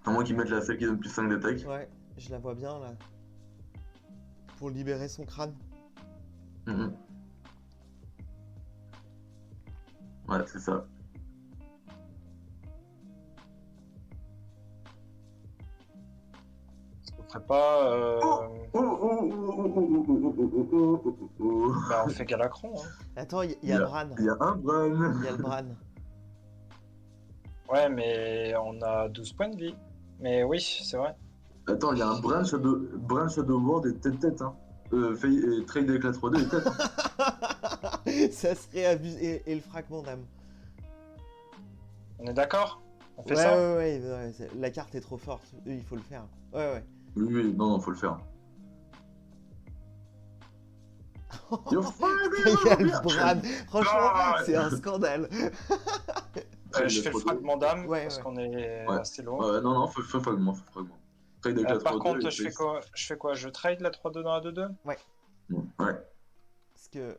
À moins qu'ils mettent la celle qui donne plus 5 d'attaque. Ouais, je la vois bien là. Pour libérer son crâne. Mhm. Ouais, c'est ça. Est-ce qu'on ferait pas. Bah, on fait Galacron. Hein. Attends, il y a Bran. Il y a un Bran. Il y a le Bran. Ouais, mais on a 12 points de vie. Mais oui, c'est vrai. Attends, il y a un Bran Shadow Ward et tête-tête. Hein. Et trade avec la 3-2 et tête. Hein. Ça serait abusé. Et le fragment d'âme. On est d'accord? On fait Ouais, ça? ouais, la carte est trop forte. Il faut le faire. Ouais. Oui, non, faut le faire. Il y a le Bran. Franchement, c'est un scandale. Après, je fais le fragment d'âme Ouais, parce ouais. qu'on est Ouais. assez loin. Non, faut fragment. Trade avec la 3-2. Par contre, et je fais face. quoi? Je fais quoi? Je trade la 3-2 dans la 2-2? Ouais. Parce que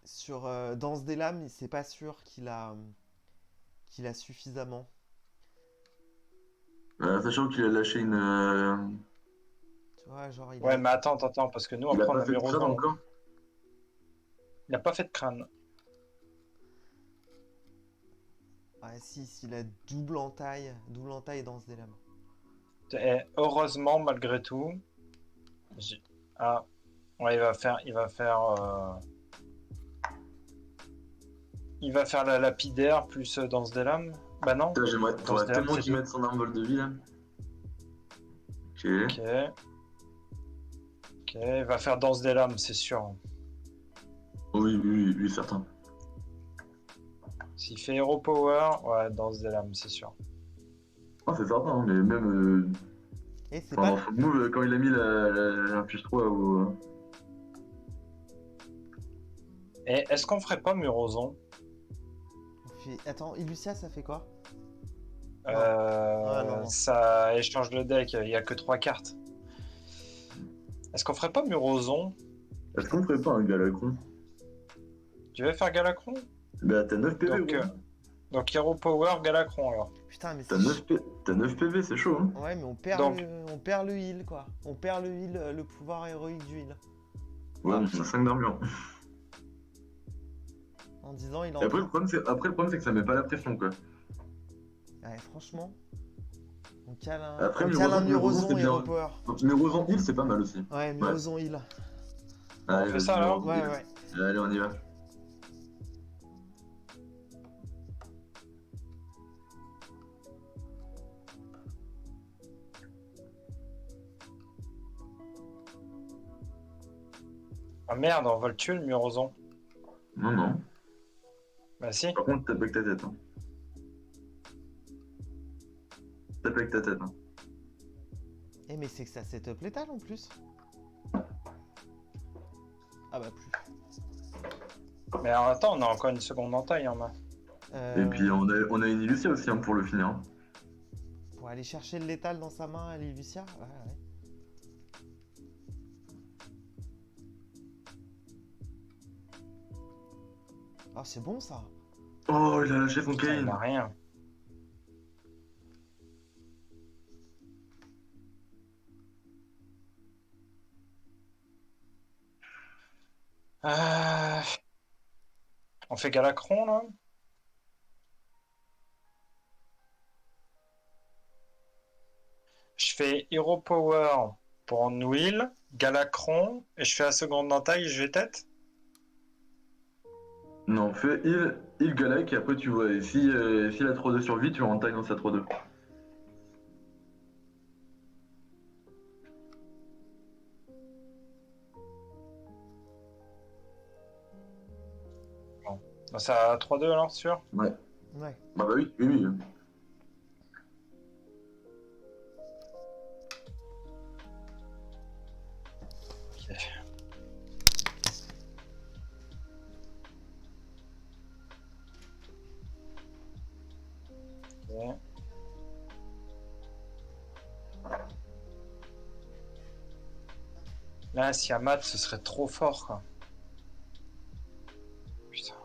sur Danse des Lames, c'est pas sûr qu'il a suffisamment. Sachant qu'il a lâché une. Tu vois, genre il Ouais, a... mais attends, parce que nous, Il a après, on pas a fait de crâne Murozond. encore. Il n'a pas fait de crâne. Ouais, si, s'il a double entaille Danse des Lames. Et heureusement, malgré tout. Ah, ouais, il va faire la lapidaire plus Danse des Lames. Bah non. Putain, Danse j'aimerais des Lames, tellement c'est qu'il deux. mette son arme vol de vie là. Ok. Ok, il va faire Danse des Lames, c'est sûr. Oui, certain. S'il fait Hero Power, ouais, Danse des Lames, c'est sûr. Ah, c'est certain, hein, mais même Et c'est dans pas... son move, quand il a mis la fiche 3 au. Et est-ce qu'on ferait pas Murozond? Attends, Illucia, ça fait quoi? non. Ça échange de deck, il n'y a que 3 cartes. Est-ce qu'on ferait pas Murozond? Est-ce qu'on ferait pas un Galacron? Tu veux faire Galacron? Bah, t'as 9 PV, Donc, gros. donc Hero Power, Galacron alors. Putain, mais T'as c'est... 9 PV, c'est chaud, hein. Ouais, mais on perd, Donc- on perd le heal, quoi. On perd le heal, le pouvoir héroïque du heal. Ouais, Ah. on a 5 d'armure. En disant, il Et après, en... le problème, c'est que ça met pas la pression, quoi. Ouais, franchement... On cale un, Après, on cale un Murozond, c'est Murozond et bien. Repower. Murozond heal, c'est pas mal aussi. Ouais, Murozond heal. On fait ça, alors Ouais. Allez, on y va. Ah merde, on va le tuer le Murozond. Non. Bah si. Par contre, tape avec ta tête. Hein. Tape avec ta tête. Hein. Eh, mais c'est que ça setup létal en plus. Ah bah plus. Mais alors, attends, on a encore une seconde entaille en main. Et puis, on a une Illucia aussi, hein, pour le finir. Hein. Pour aller chercher le létal dans sa main à Lucia. Ouais. Ah, c'est bon ça. Oh, il a lâché son Putain, il Kane. a rien. On fait Galacron là? Je fais Hero Power pour Nwil, Galacron, et je fais la seconde entaille et je vais tête? Non, fais heal Galac et après tu vois. Et si la 3-2 survit, tu rentailles dans sa 3-2. Bah, c'est à 3-2 alors, sûr? Ouais. Ouais. Bah oui. Ok. Là, si à mat, ce serait trop fort, quoi. Putain.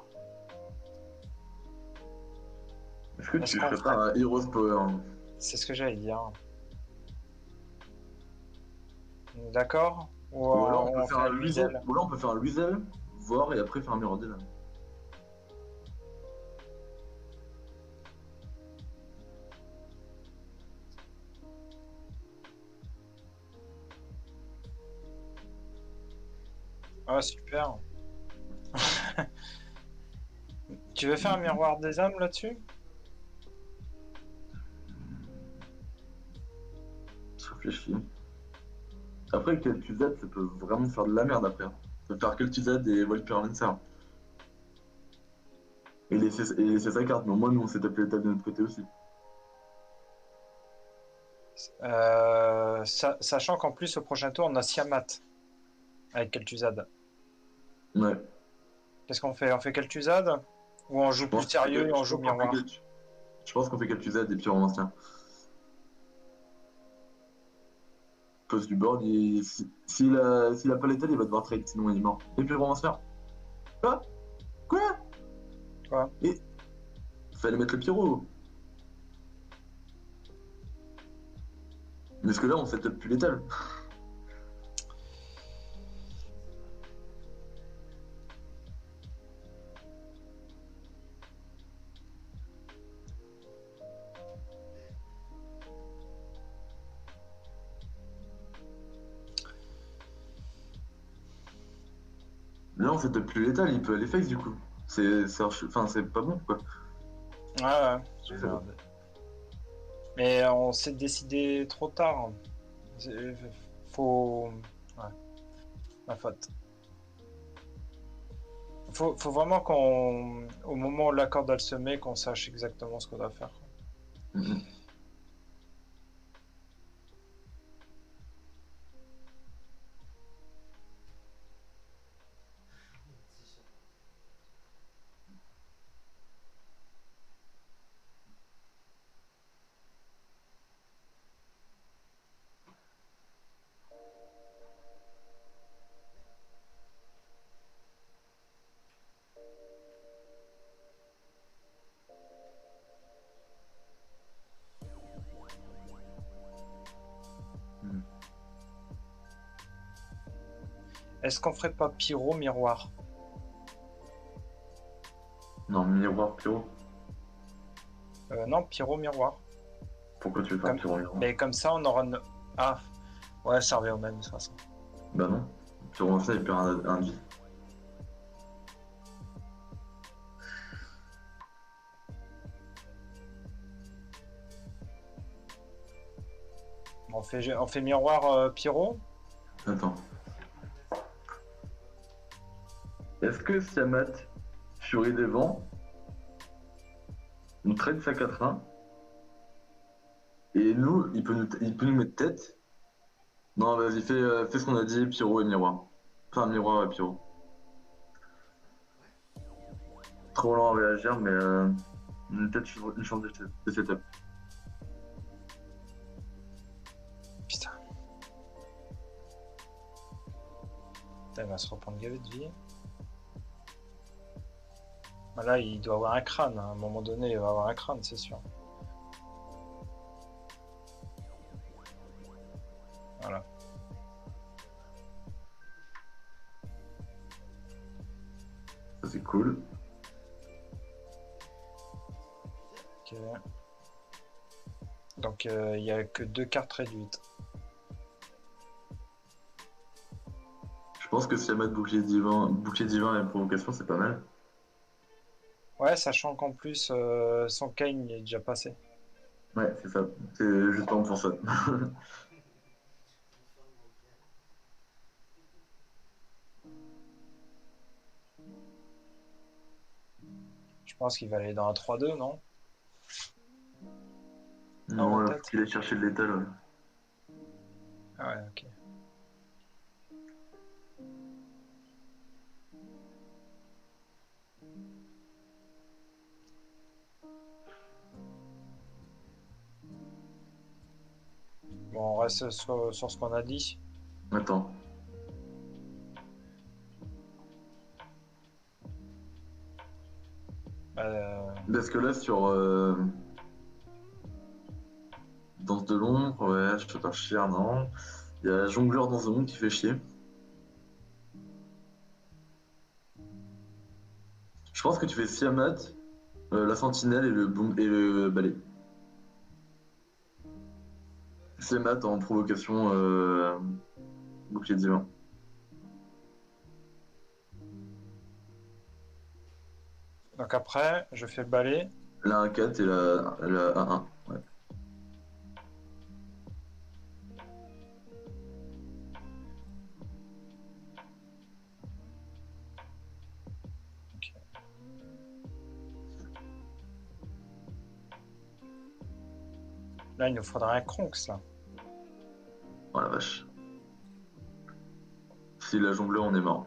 Est-ce que Est-ce tu qu'on ferais pas ferait... un Heroes Power, hein? C'est ce que j'allais dire. D'accord? Ou Ou alors on fait un Luisel? on peut faire un Luisel, voir et après faire un Mirrodil. Ah, super. Tu veux faire un miroir des âmes là-dessus? Je réfléchis. Après, Kel'Thuzad, ça peut vraiment faire de la merde après, hein. Ça peut faire Kel'Thuzad et Volpyromancer. Et laisser sa carte, mais au moins nous on s'est tapé les tables de notre côté aussi. Sachant qu'en plus, au prochain tour, on a Siamat avec Kel'Thuzad. Ouais. Qu'est-ce qu'on fait? On fait Kel'Thuzad? Ou on joue plus sérieux et on joue miroir? Je pense qu'on fait Kel'Thuzad et Pyromancer. Cause du board, s'il a pas l'étal, il va devoir trade, sinon il est mort. Et Pyromancer. Quoi? Quoi? Quoi? Et fallait mettre le pyro. Mais parce que là, on setup plus létal. Là, on setup plus létal, il peut aller face du coup. Enfin, c'est pas bon quoi. Ouais, ouais. Mais on s'est décidé trop tard. Faut... Ouais, ma faute. Faut vraiment qu'on... Au moment où la corde elle se met, qu'on sache exactement ce qu'on doit faire. Mhm. Mhm. Est-ce qu'on ferait pas pyro miroir? Non, miroir pyro. Non, pyro miroir. Pourquoi tu veux faire Comme... pyro miroir? Mais comme ça, on aura... Ah, ouais, ça revient au même de toute façon. Bah non. Pyromancer, il perd un de vie. On fait miroir pyro? Attends. Est-ce que Siamat, Furie des Vents, nous trade sa 4-1 et nous, il peut nous mettre tête? Non, vas-y, fais ce qu'on a dit, pyro et miroir. Enfin, miroir et pyro. Trop lent à réagir, mais peut-être une chance de setup. Putain. Putain, il va se reprendre gavé de vie. Bah là, il doit avoir un crâne. À un moment donné, il va avoir un crâne, c'est sûr. Voilà. Ça, c'est cool. Ok. Donc, il n'y a que 2 cartes réduites. Je pense que Siamat, bouclier divin et provocation, c'est pas mal. Ouais, sachant qu'en plus, son Kane il est déjà passé. Ouais, c'est ça. C'est justement pour ça. Je pense qu'il va aller dans un 3-2, non? Non, il faut peut-être. qu'il aille chercher de l'étal. Ouais. Ah ouais, ok. Bon, on reste sur ce qu'on a dit. Attends. Parce que là, sur Danse de l'ombre, ouais, Shuttershare, non. Il y a Jongleur dans The Monde qui fait chier. Je pense que tu fais Siamat, la sentinelle et le balai. Siamat en provocation bouclier divin. Donc après, je fais le balai. La 1-4 et la 1-1. Ouais. Là, il nous faudra un Kronx, là. Oh la vache. Si la jongleur, on est mort.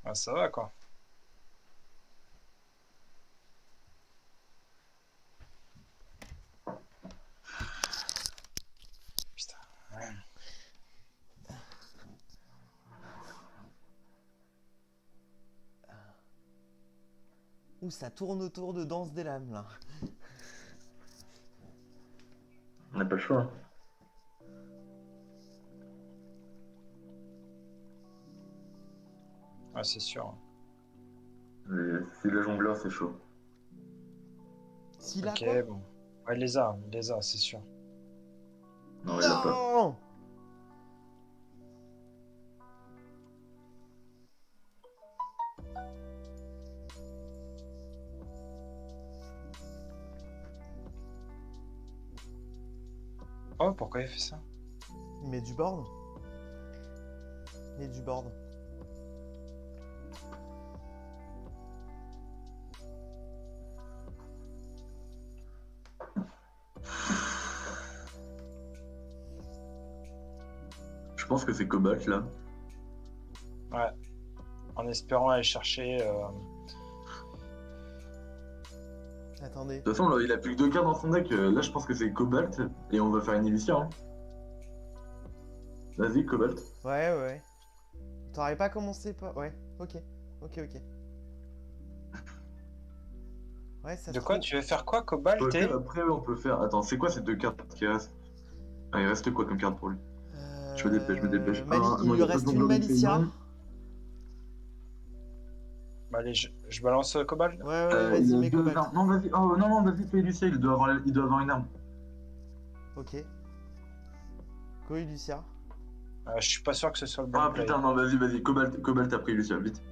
Ah, ça va, quoi. Putain. Ouais. Ouh, ça tourne autour de Danse des lames là. On n'a pas le choix. Hein. Ouais, c'est sûr. Si la jongleur, c'est chaud. S'il a Ok, quoi? bon. Ouais, il les a, c'est sûr. Non, il l'a pas. Non. Oh, pourquoi il fait ça? Il met du board. Il met du board. Je pense que c'est Cobalt là. Ouais. En espérant aller chercher... Attendez. De toute façon, là, il a plus que 2 cartes dans son deck. Là, je pense que c'est Cobalt et on va faire une Elysia. Hein. Vas-y, Cobalt. Ouais, ouais. T'aurais pas commencé par... Ouais, ok. Ok, ok. Ouais, ça De se quoi? trouve... Tu veux faire quoi, Cobalt Ok, et... après, on peut faire. Attends, c'est quoi ces 2 cartes qui restent? Ah, il reste quoi comme carte pour lui? Je me dépêche, je me dépêche. Ah, Il non, il lui n'y a pas de reste une jongleur Malicia. Fénon. Bah, allez, je balance Cobalt. Ouais, ouais, Il vas-y, a mets 2 Cobalt. armes. Non, vas-y. Oh, non, non, vas-y, fais Elysia. Il doit avoir une arme. Ok. Go Lucia. Je suis pas sûr que ce soit le bon Ah play. putain, non, vas-y, vas-y. Cobalt après Elysia, vite.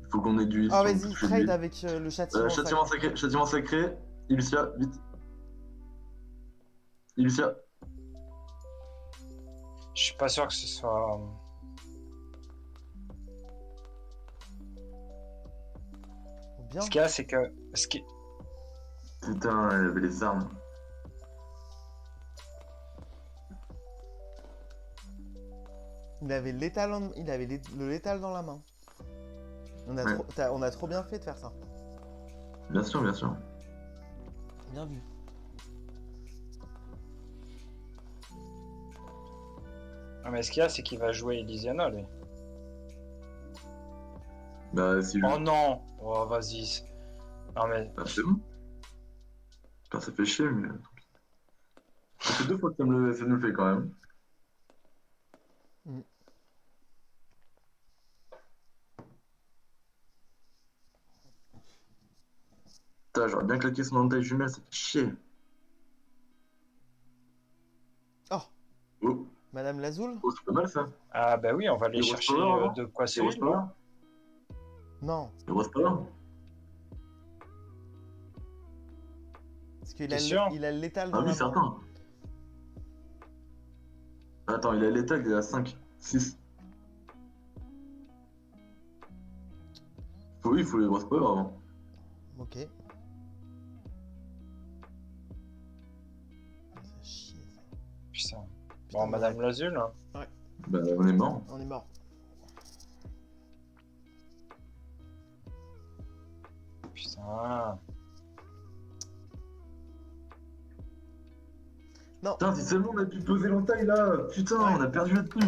Il faut qu'on ait du heal Ah, si on peut vas-y, toucher du trade heal. avec le châtiment Châtiment sacré. sacré, châtiment sacré. Elysia, vite. Elysia. Je suis pas sûr que ce soit... Bien. Ce qu'il y a, c'est que... Putain, elle avait les armes. Il avait l'étal il avait le létal dans la main. Ouais. On a trop bien fait de faire ça. Bien sûr, bien sûr. Bien vu. Ah, mais ce qu'il y a, c'est qu'il va jouer Elysiana, lui. Bah, si je. Oh non! Oh, vas-y. Non, mais... Bah, c'est bon. Enfin, ça fait chier, mais. Ça fait 2 fois que ça me le fait quand même. Mm. Putain, j'aurais bien claqué son entaille jumelle, ça fait chier. Oh, Oh, Madame Lazoul? oh c'est pas mal ça. Ah, bah oui, on va aller Heroes chercher Power, avant de quoi Heroes c'est, Power non? Non, Heroes Power parce qu'il T'es a, sûr? il a le létal Ah dans oui, la main. certain. Attends, il a l'état, il est à 5, 6. Oui, il faut les Heroes Power avant. Ok. Ça fait chier ça. Putain. Putain, Bon, Madame Lazul, hein. Bah, on est mort. On est mort. Putain. Non. Putain, si seulement on a pu poser l'entaille là. Putain, Ouais. on a perdu là-dessus.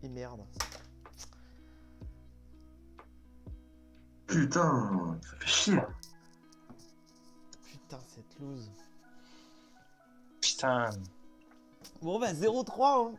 Et merde. Putain, ça fait chier. Putain, cette loose. Putain. Bon bah 0-3 hein.